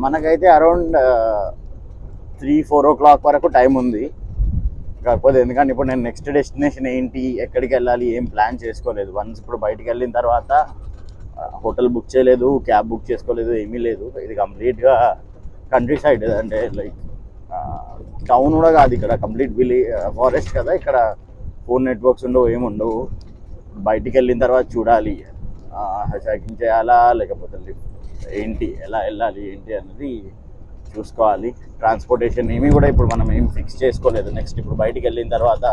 Speaker 1: మనకైతే అరౌండ్ 3-4 o'clock వరకు టైం ఉంది. కాకపోతే ఎందుకంటే ఇప్పుడు నేను నెక్స్ట్ డెస్టినేషన్ ఏంటి, ఎక్కడికి వెళ్ళాలి, ఏం ప్లాన్ చేసుకోలేదు. వన్స్ ఇప్పుడు బయటికి వెళ్ళిన తర్వాత హోటల్ బుక్ చేయలేదు, క్యాబ్ బుక్ చేసుకోలేదు, ఏమీ లేదు. ఇది కంప్లీట్గా కంట్రీ సైడ్, అంటే లైక్ టౌన్ కూడా కాదు, ఇక్కడ కంప్లీట్ ఫారెస్ట్ కదా. ఇక్కడ ఫోన్ నెట్వర్క్స్ ఉండవు, ఏముండవు. బయటికి వెళ్ళిన తర్వాత చూడాలి ట్రెక్కింగ్ చేయాలా లేకపోతే ఏంటి, ఎలా వెళ్ళాలి ఏంటి అనేది చూసుకోవాలి. ట్రాన్స్పోర్టేషన్ ఏమీ కూడా ఇప్పుడు మనం ఏం ఫిక్స్ చేసుకోలేదు. నెక్స్ట్ ఇప్పుడు బయటికి వెళ్ళిన తర్వాత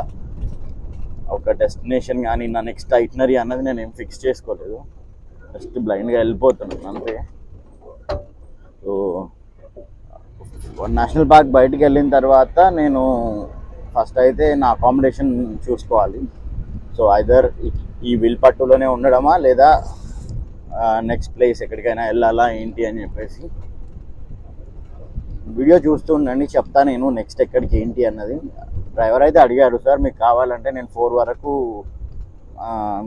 Speaker 1: ఒక డెస్టినేషన్ కానీ నా నెక్స్ట్ ఐటినరీ అన్నది నేను ఏం ఫిక్స్ చేసుకోలేదు. జస్ట్ బ్లైండ్గా వెళ్ళిపోతున్నాను అంతే. సో నేషనల్ పార్క్ బయటికి వెళ్ళిన తర్వాత నేను ఫస్ట్ అయితే నా అకామిడేషన్ చూసుకోవాలి. సో ఐదర్ ఈ విల్పట్టులోనే ఉండడమా లేదా నెక్స్ట్ ప్లేస్ ఎక్కడికైనా వెళ్ళాలా ఏంటి అని చెప్పేసి వీడియో చూస్తూ ఉండండి, చెప్తా నేను నెక్స్ట్ ఎక్కడికి ఏంటి అన్నది. డ్రైవర్ అయితే అడిగాడు, సార్ మీకు కావాలంటే నేను 4 వరకు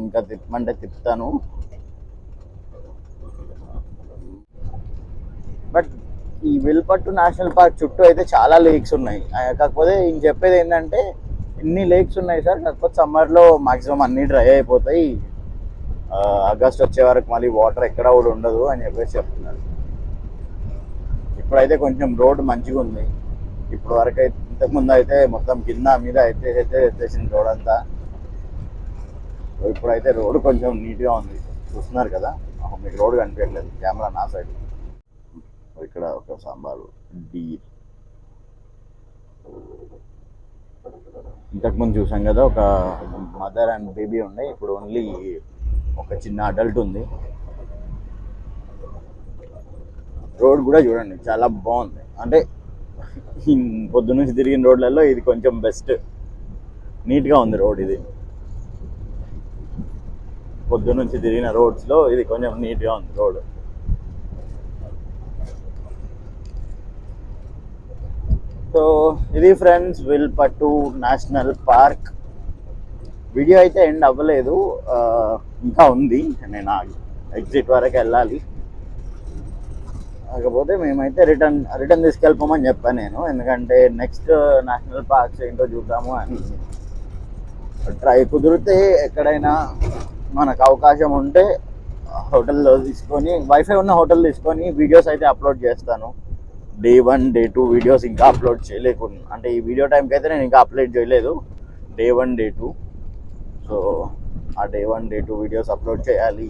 Speaker 1: ఇంకా తిప్పమంటే తిప్పుతాను, బట్ ఈ విల్పట్టు నేషనల్ పార్క్ చుట్టూ అయితే చాలా లేక్స్ ఉన్నాయి. కాకపోతే ఈయన చెప్పేది ఏంటంటే ఇన్ని లేక్స్ ఉన్నాయి సార్, కాకపోతే సమ్మర్లో మాక్సిమం అన్నీ డ్రై అయిపోతాయి, ఆగస్ట్ వచ్చే వరకు మళ్ళీ వాటర్ ఎక్కడ కూడా ఉండదు అని చెప్పేసి చెప్తున్నారు. ఇప్పుడైతే కొంచెం రోడ్ మంచిగా ఉంది. ఇప్పుడు వరకు అయితే, ఇంతకుముందు అయితే మొత్తం కింద మీద అయితే ఎత్తేసింది రోడ్ అంతా. ఇప్పుడైతే రోడ్ కొంచెం నీట్గా ఉంది, చూస్తున్నారు కదా. మీకు రోడ్ కనిపించట్లేదు, కెమెరా నా సైడ్. ఇక్కడ ఒక సాంబారు డీర్, ఇంతకుముందు చూసాం కదా ఒక మదర్ అండ్ బేబీ ఉండే, ఇప్పుడు ఓన్లీ ఒక చిన్న అడల్ట్ ఉంది. రోడ్ కూడా చూడండి చాలా బాగుంది. అంటే పొద్దున్నుంచి తిరిగిన రోడ్లలో ఇది కొంచెం బెస్ట్, నీట్గా ఉంది రోడ్. ఇది పొద్దున్నుంచి తిరిగిన రోడ్స్లో ఇది కొంచెం నీట్గా ఉంది రోడ్. సో ఇది ఫ్రెండ్స్ విల్పట్టు నేషనల్ పార్క్. వీడియో అయితే ఎండ్ అవ్వలేదు, ఇంకా ఉంది. నేను ఎగ్జిట్ వరకు వెళ్ళాలి. కాకపోతే మేమైతే రిటర్న్ తీసుకెళ్ళిపోమని చెప్పాను నేను, ఎందుకంటే నెక్స్ట్ నేషనల్ పార్క్స్ ఏంటో చూద్దాము అని. ట్రై కుదిరితే ఎక్కడైనా మనకు అవకాశం ఉంటే హోటల్లో తీసుకొని, వైఫై ఉన్న హోటల్ తీసుకొని వీడియోస్ అయితే అప్లోడ్ చేస్తాను. Day 1 Day 2 వీడియోస్ ఇంకా అప్లోడ్ చేయలేకుండా, అంటే ఈ వీడియో టైంకి అయితే నేను ఇంకా అప్లోడ్ చేయలేదు. Day 1 Day 2, సో ఆ Day 1 Day 2 వీడియోస్ అప్లోడ్ చేయాలి.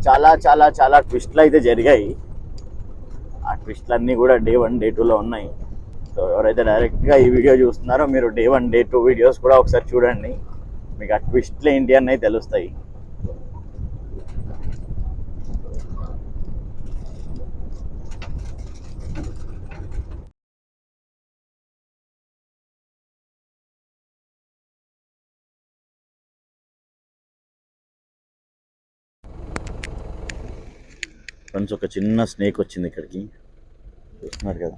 Speaker 1: చాలా చాలా చాలా ట్విస్ట్లు అయితే జరిగాయి. ఆ ట్విస్ట్లన్నీ కూడా Day 1 Day 2లో ఉన్నాయి. సో ఎవరైతే డైరెక్ట్గా ఈ వీడియో చూస్తున్నారో మీరు Day 1 Day 2 వీడియోస్ కూడా ఒకసారి చూడండి, మీకు ఆ ట్విస్ట్లు ఏంటి అన్నవి తెలుస్తాయి. ఫ్రెండ్స్ ఒక చిన్న స్నేక్ వచ్చింది ఇక్కడికి, చూస్తున్నారు కదా.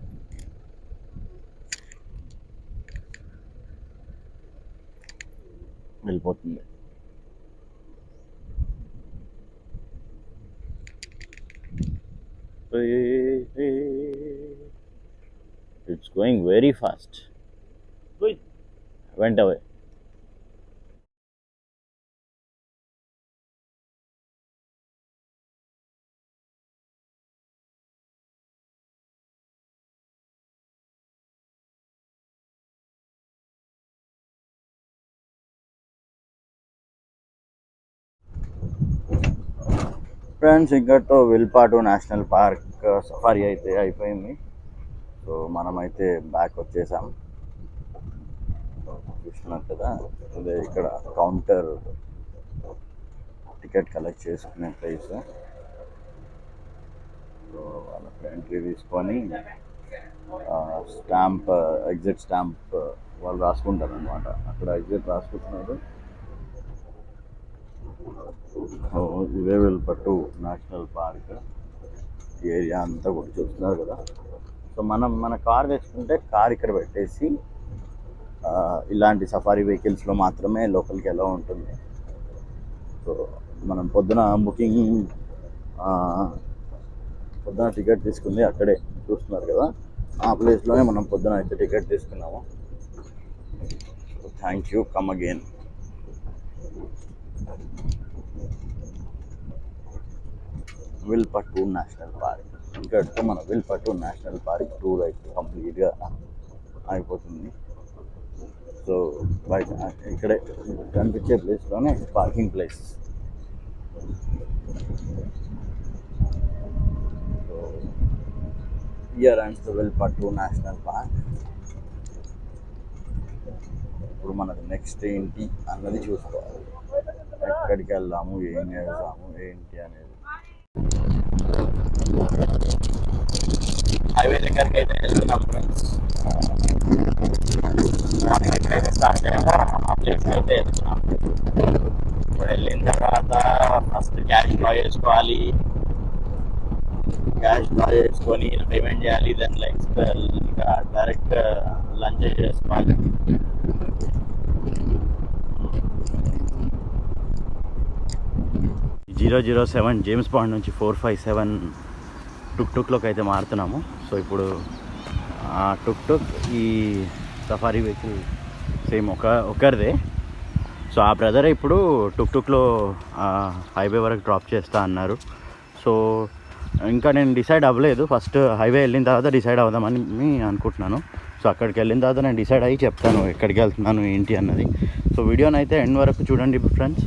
Speaker 1: వెళ్ళిపోతుంది. It's going very fast. వెంట అవే. ఫ్రెండ్స్ ఇంకతో విల్పట్టు నేషనల్ పార్క్ సఫారీ అయితే అయిపోయింది. సో మనమైతే బ్యాక్ వచ్చేసాం. చూస్తున్నారు కదా, అదే ఇక్కడ కౌంటర్ టికెట్ కలెక్ట్ చేసుకునే ప్లేస్. సో వాళ్ళకి ఎంట్రీ తీసుకొని స్టాంప్, ఎగ్జిట్ స్టాంప్ వాళ్ళు రాసుకుంటారు అనమాట. అక్కడ ఎగ్జిట్ రాసుకుంటున్నారు. సో ఇదే విల్పట్టు నేషనల్ పార్క్ ఏరియా అంతా కూడా చూస్తున్నారు కదా. సో మన కార్ తెచ్చుకుంటే కార్ ఇక్కడ పెట్టేసి ఇలాంటి సఫారీ వెహికల్స్లో మాత్రమే లోపలికి ఎలా ఉంటుంది. సో మనం పొద్దున టికెట్ తీసుకుంది అక్కడే చూస్తున్నారు కదా, ఆ ప్లేస్లోనే మనం పొద్దున అయితే టికెట్ తీసుకున్నాము. So thank you, come again. Wilpattu national park, ఇక్కడితో మన విల్పట్టు నేషనల్ పార్క్ టూర్ అయితే కంప్లీట్గా అయిపోతుంది. సో బయట ఇక్కడే కనిపించే ప్లేస్లోనే parking place. So here and the Wilpattu national park. ఇప్పుడు మనది నెక్స్ట్ ఏంటి అన్నది చూసుకోవాలి. ఎక్కడికి వెళ్దాము, ఏం చేద్దాము, ఏంటి అనేది. హైవే దగ్గరికి అయితే వెళ్తున్నాం ఫ్రెండ్స్. ఎక్కడైతే స్టార్ట్ అయ్యామో ఆ ప్లేస్కి అయితే వెళ్తున్నాం. ఇప్పుడు వెళ్ళిన తర్వాత ఫస్ట్ క్యాష్ డ్రా చేసుకోవాలి. క్యాష్ డ్రా చేసుకొని పేమెంట్ చేయాలి. దెన్ ఇంకా డైరెక్ట్ లంచ్ చేసుకోవాలి. 007 జేమ్స్ బాండ్ నుంచి 457 టుక్లోకి అయితే మారుతున్నాము. సో ఇప్పుడు ఆ టుక్ ఈ సఫారీ వెహికల్ సేమ్ ఒకరిదే. సో ఆ బ్రదర్ ఇప్పుడు టుక్లో హైవే వరకు డ్రాప్ చేస్తా అన్నారు. సో ఇంకా నేను డిసైడ్ అవ్వలేదు. ఫస్ట్ హైవే వెళ్ళిన తర్వాత డిసైడ్ అవుదామని అనుకుంటున్నాను. సో అక్కడికి వెళ్ళిన తర్వాత నేను డిసైడ్ అయ్యి చెప్తాను ఎక్కడికి వెళ్తున్నాను ఏంటి అన్నది. సో వీడియోని అయితే ఎండ్ వరకు చూడండి ఫ్రెండ్స్.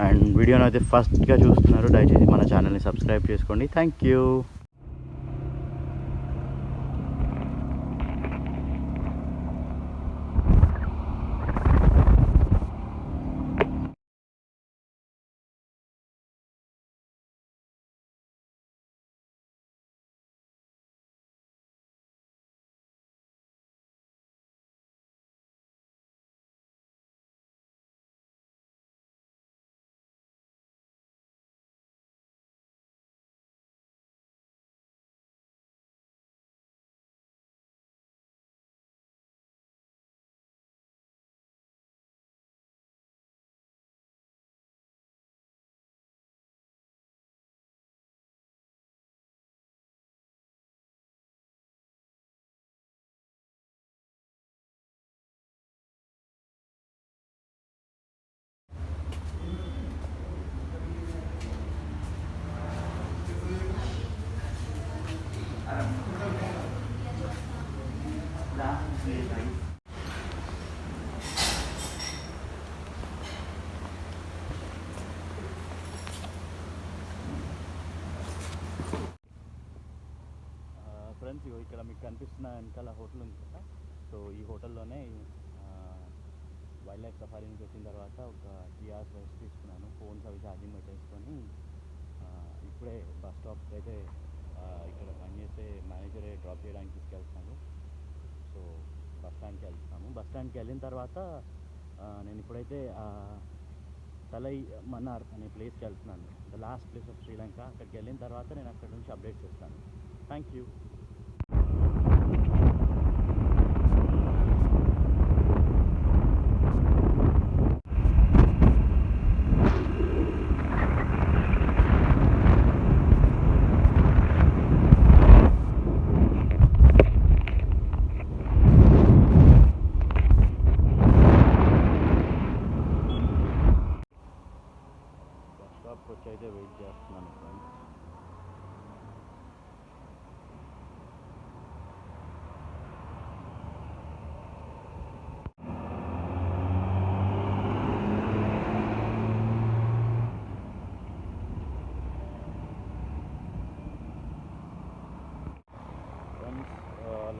Speaker 1: అండ్ వీడియోని అయితే ఫస్ట్గా చూస్తున్నారు, దయచేసి మన ఛానల్ని సబ్స్క్రైబ్ చేసుకోండి. Thank you. ఫ్రెండ్స్ ఇక్కడ మీకు కనిపిస్తున్న వెనకాల హోటల్ ఉంది కదా. సో ఈ హోటల్లోనే వైల్డ్ లైఫ్ సఫారీ నుంచి వచ్చిన తర్వాత ఒక 3 hours రెస్ట్ తీసుకున్నాను. ఫోన్స్ అవి ఛార్జింగ్ పెట్టేసుకొని ఇప్పుడే బస్ స్టాప్కి అయితే ఇక్కడ పనిచేసే మేనేజరే డ్రాప్ చేయడానికి తీసుకెళ్తున్నాను. సో బస్ స్టాండ్కి వెళ్తున్నాము. బస్ స్టాండ్కి వెళ్ళిన తర్వాత నేను ఇప్పుడైతే తలై మన్నార్ అనే ప్లేస్కి వెళ్తున్నాను. The last place of Sri Lanka. అక్కడికి వెళ్ళిన తర్వాత నేను అక్కడ నుంచి అప్డేట్ చేస్తాను. Thank you. వచ్చి అయితే వెయిట్ చేస్తున్నాను ఫ్రెండ్స్.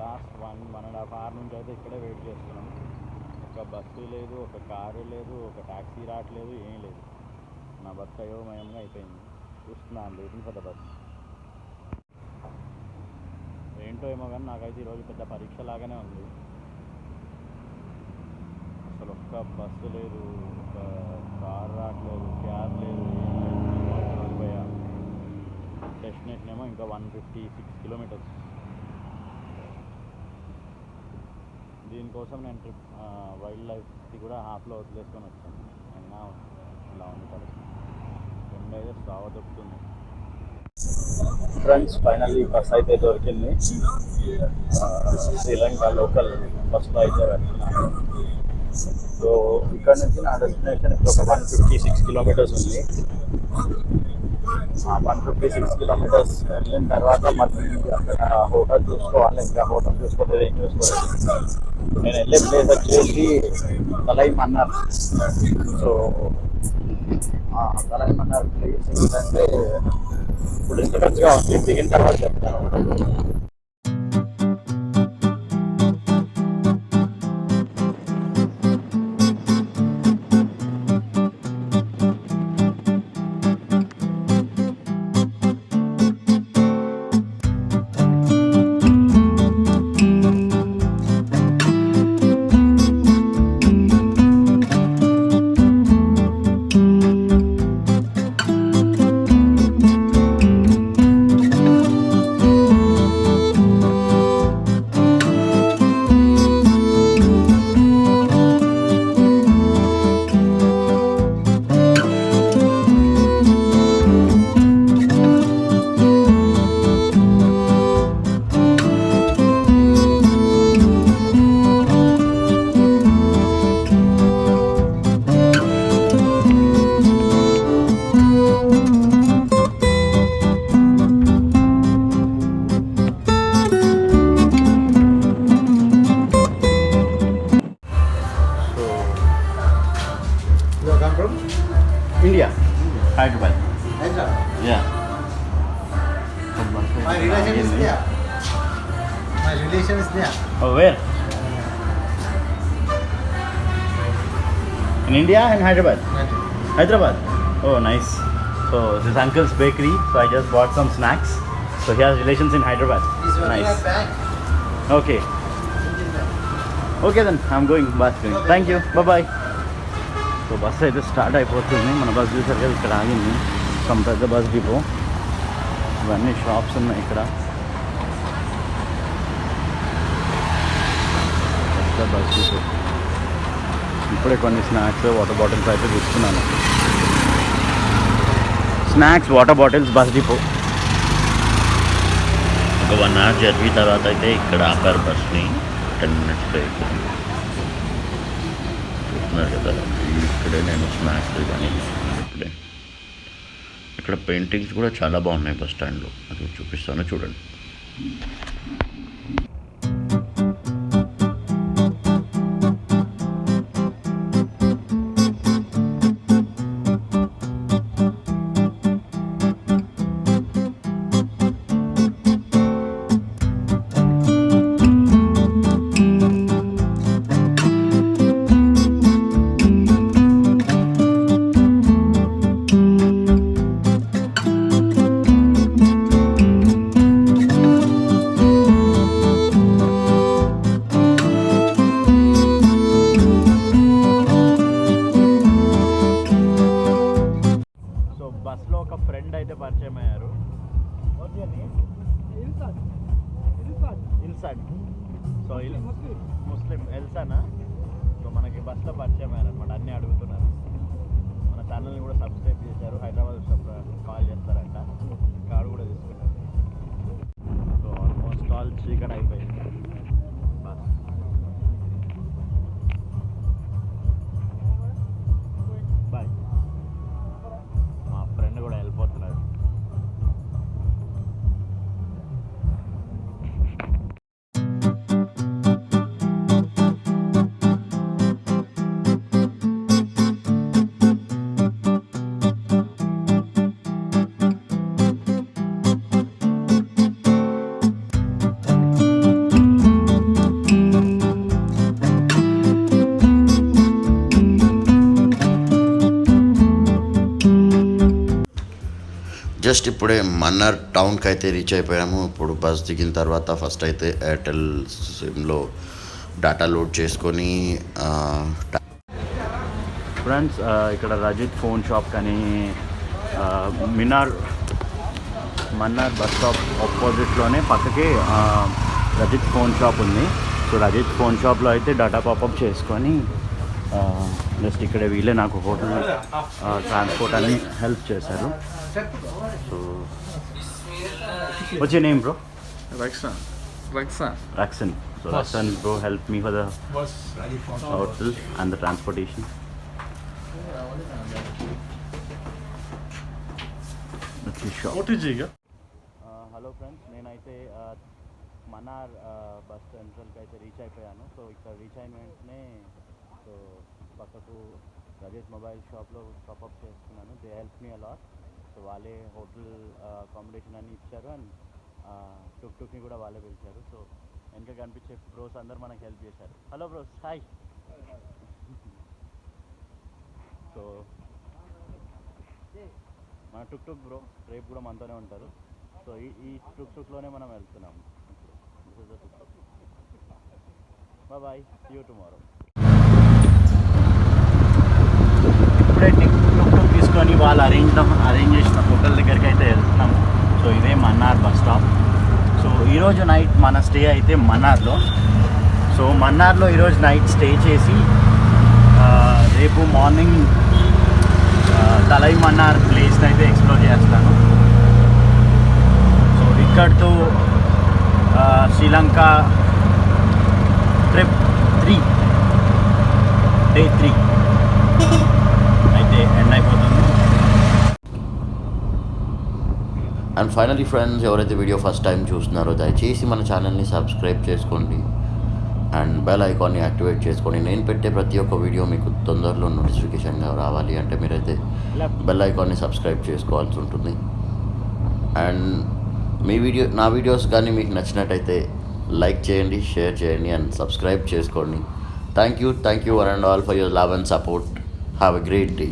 Speaker 1: లాస్ట్ 1.5 hour నుంచి అయితే ఇక్కడే వెయిట్ చేస్తున్నాం. ఒక బస్సు లేదు, ఒక కారు లేదు, ఒక ట్యాక్సీ రావట్లేదు, ఏం లేదు. నా బస్సు అయోమయంగా అయిపోయింది. చూస్తున్నాను, వెయిటింగ్ ఫర్ ద బస్. ఏంటో ఏమో కానీ నాకైతే ఈరోజు పెద్ద పరీక్ష లాగానే ఉంది. అసలు ఒక్క బస్సు లేదు, ఒక కార్ రావట్లేదు, క్యాబ్ లేదు, ఏం లేదు. వెళ్ళిపోయా. డెస్టినేషన్ ఏమో ఇంకా 156 కిలోమీటర్స్. దీనికోసం నేను వైల్డ్ లైఫ్కి కూడా హాఫ్లో వదిలేసుకొని వచ్చాను. అయినా ఇలా ఉంది పరిస్థితి. ఎండ అయితే సావ దొరుకుతుంది. ఫ్రెండ్స్, ఫైనల్లీ బస్ అయితే దొరికింది. శ్రీలంక లోకల్ బస్సులో అయితే వెళ్తున్నాను. సో ఇక్కడ నుంచి నా డెస్టినేషన్ ఇప్పుడు ఒక 156 కిలోమీటర్స్ ఉంది. 156 కిలోమీటర్స్ వెళ్ళిన తర్వాత మళ్ళీ అక్కడ హోటల్ చూసుకోవాలి. ఇంకా హోటల్ చూసుకోలేదు, ఏం చూసుకోలేదు. నేను వెళ్ళే ప్లేస్ వచ్చేసి తలై మన్నార్. సో తలై మన్నార్ ప్లేస్ ఏంటంటే ఇప్పుడు ఇంతగా ఉంది, దిగిన తర్వాత చెప్తాను. India, Hyderabad. Yeah.
Speaker 4: My relation is there. My relation is there.
Speaker 1: Oh, where? In India and Hyderabad. Hyderabad. Oh, nice. So this is uncle's bakery. So I just bought some snacks. So he has relations in Hyderabad.
Speaker 4: He's working
Speaker 1: Nice.
Speaker 4: at bank.
Speaker 1: Okay. Okay then, I'm going. Bus going. Thank you. Bye bye. So bus అయితే start అయిపోతుంది. మన bus చూసారు కదా, ఇక్కడ ఆగింది. Some పెద్ద bus depot. ఇవన్నీ shops ఉన్నాయి ఇక్కడ. పెద్ద బస్ డిపో. ఇప్పుడే కొన్ని స్నాక్స్, వాటర్ బాటిల్స్ అయితే తీసుకున్నాను. Snacks, water bottles, bus depot.
Speaker 3: ఒక 1 అవర్ జర్నీ తర్వాత అయితే ఇక్కడ ఆపారు బస్ని. 10 మినిట్స్లో ఎక్కుతుంది. చూస్తున్నారు కదా, ఇక్కడే నేను స్నాక్స్ కానీ ఇప్పుడే. ఇక్కడ పెయింటింగ్స్ కూడా చాలా బాగున్నాయి బస్ స్టాండ్లో. అది చూపిస్తాను, చూడండి.
Speaker 1: బస్లో ఒక ఫ్రెండ్ అయితే పరిచయం అయ్యారు. ఇల్సాడ్. సో ముస్లిం ఎల్సానా. సో మనకి బస్లో పరిచయం అయ్యారు అనమాట. అన్నీ అడుగుతున్నారు. మన ఛానల్ని కూడా సబ్స్క్రైబ్ చేశారు. హైదరాబాద్ కాల్ చేస్తారంట. కార్డు కూడా తీసుకున్నారు. సో ఆల్మోస్ట్ ఆల్ చీకటి అయిపోయింది. Bus bye. మా ఫ్రెండ్ కూడా వెళ్ళిపోతున్నాడు.
Speaker 3: జస్ట్ ఇప్పుడే మన్నార్ టౌన్కి అయితే రీచ్ అయిపోయాము. ఇప్పుడు బస్ దిగిన తర్వాత ఫస్ట్ అయితే ఎయిర్టెల్ సిమ్లో డేటా లోడ్ చేసుకొని
Speaker 1: ఫ్రెండ్స్ ఇక్కడ రజిత్ ఫోన్ షాప్ కానీ మన్నార్ బస్ స్టాప్ ఆపోజిట్లోనే పక్కకి రజిత్ ఫోన్ షాప్ ఉంది. సో రజిత్ ఫోన్ షాప్లో అయితే డేటా పాపప్ చేసుకొని జస్ట్ ఇక్కడ వీళ్ళే నాకు హోటల్ ట్రాన్స్పోర్ట్ అన్ని హెల్ప్ చేశారు. సో వచ్చే name bro? Raksan. So Raksan bro helped me for the hotel and the transportation. Hello friends, నేనైతే మన్నార్ బస్ సెంట్రల్కి అయితే రీచ్ అయిపోయాను. సో ఇక్కడ రీచ్ అయిన వెంటనే సో పక్కకు రజేష్ మొబైల్ షాప్లో టాప్అప్ చేసుకున్నాను. They help me a lot. So వాళ్ళే హోటల్ అకామిడేషన్ అన్నీ ఇచ్చారు అండ్ టుక్ని కూడా వాళ్ళే పిలిచారు. సో వెనక కనిపించే బ్రోస్ అందరు మనకు హెల్ప్ చేశారు. Hello bros, hi. సో మన టుక్ బ్రో రేపు కూడా మనతోనే ఉంటారు. సో ఈ టుక్లోనే మనం వెళ్తున్నాము. Bye, see you tomorrow. ఇప్పుడే టుక్ తీసుకొని వాళ్ళు అరేంజ్ చేసిన హోటల్ దగ్గరికి అయితే వెళ్తున్నాము. సో ఇదే మన్నార్ బస్ స్టాప్. సో ఈరోజు నైట్ మన స్టే అయితే మన్నార్లో. సో మన్నార్లో ఈరోజు నైట్ స్టే చేసి రేపు మార్నింగ్ తలై మన్నార్ ప్లేస్ని అయితే ఎక్స్ప్లోర్ చేస్తాను. సో ఇక్కడితో శ్రీలంక ట్రిప్ 3 డే 3 అయితే ఎండ్ అయిపోతుంది.
Speaker 3: అండ్ ఫైనలీ ఫ్రెండ్స్, ఎవరైతే వీడియో ఫస్ట్ టైం చూస్తున్నారో దయచేసి మన ఛానల్ని సబ్స్క్రైబ్ చేసుకోండి అండ్ బెల్ ఐకాన్ని యాక్టివేట్ చేసుకోండి. నేను పెట్టే ప్రతి ఒక్క వీడియో మీకు తొందరలో నోటిఫికేషన్గా రావాలి అంటే మీరైతే బెల్ ఐకాన్ని సబ్స్క్రైబ్ చేసుకోవాల్సి ఉంటుంది. అండ్ నా వీడియోస్ కానీ మీకు నచ్చినట్టయితే లైక్ చేయండి, షేర్ చేయండి అండ్ సబ్స్క్రైబ్ చేసుకోండి. Thank you one and all for your love and support. Have a great day.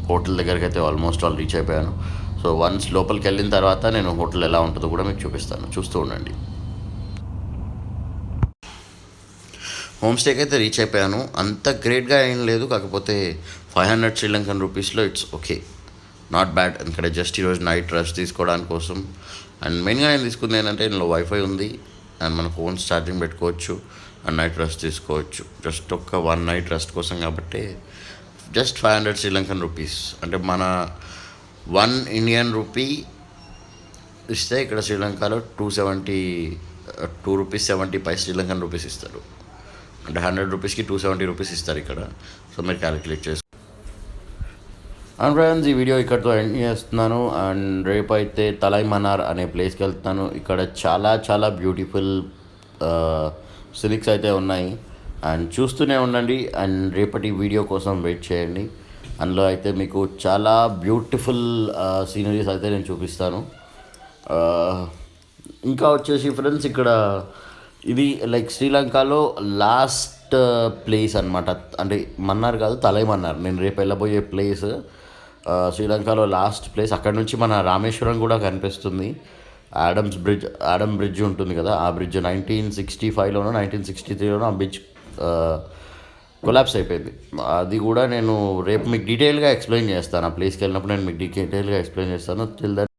Speaker 3: Hotel దగ్గరికి అయితే ఆల్మోస్ట్ ఆల్ రీచ్ అయిపోయాను. సో వన్స్ లోపలికి వెళ్ళిన తర్వాత నేను హోటల్ ఎలా ఉంటుందో కూడా మీకు చూపిస్తాను, చూస్తూ ఉండండి. హోమ్ స్టేకి అయితే రీచ్ అయిపోయాను. అంత గ్రేట్గా ఏం లేదు, కాకపోతే 500 శ్రీలంకన్ రూపీస్లో ఇట్స్ ఓకే, నాట్ బ్యాడ్. ఎందుకంటే జస్ట్ ఈరోజు నైట్ రెస్ట్ తీసుకోవడానికి కోసం. అండ్ మెయిన్గా నేను తీసుకుంది ఏంటంటే ఇందులో వైఫై ఉంది అండ్ మన ఫోన్స్ ఛార్జింగ్ పెట్టుకోవచ్చు అండ్ నైట్ రెస్ట్ తీసుకోవచ్చు. జస్ట్ ఒక 1 నైట్ రెస్ట్ కోసం కాబట్టి జస్ట్ 500 శ్రీలంకన్ రూపీస్. అంటే మన 1 ఇండియన్ రూపీ ఇస్తే ఇక్కడ శ్రీలంకలో 2 రూపీస్ 70 పైస్ శ్రీలంకన్ రూపీస్ ఇస్తారు. అంటే 100 రూపీస్కి 270 రూపీస్ ఇస్తారు ఇక్కడ. సో మీరు క్యాలిక్యులేట్ చేసుకో. అండ్ ఫ్రెండ్స్, ఈ వీడియో ఇక్కడితో ఎండ్ చేస్తున్నాను. అండ్ రేపు అయితే తలై మన్నార్ అనే ప్లేస్కి వెళ్తున్నాను. ఇక్కడ చాలా బ్యూటిఫుల్ సినిక్స్ అయితే ఉన్నాయి అండ్ చూస్తూనే ఉండండి. అండ్ రేపటి వీడియో కోసం వెయిట్ చేయండి. అందులో అయితే మీకు చాలా బ్యూటిఫుల్ సీనరీస్ అయితే నేను చూపిస్తాను. ఇంకా వచ్చేసి ఫ్రెండ్స్, ఇక్కడ ఇది లైక్ శ్రీలంకలో లాస్ట్ ప్లేస్ అనమాట. అంటే మన్నార్ కాదు, తలై మన్నార్. నేను రేపు వెళ్ళబోయే ప్లేస్ శ్రీలంకలో లాస్ట్ ప్లేస్. అక్కడ నుంచి మన రామేశ్వరం కూడా కనిపిస్తుంది. ఆడమ్ బ్రిడ్జ్ ఉంటుంది కదా, ఆ బ్రిడ్జ్ 1965లోనో 1963లోనో ఆ బ్రిడ్జ్ కొలాప్స్ అయిపోయింది. అది కూడా నేను రేపు మీకు డీటెయిల్గా ఎక్స్ప్లెయిన్ చేస్తాను. ఆ ప్లేస్కి వెళ్ళినప్పుడు నేను మీకు డీటెయిల్గా ఎక్స్ప్లెయిన్ చేస్తాను. Till that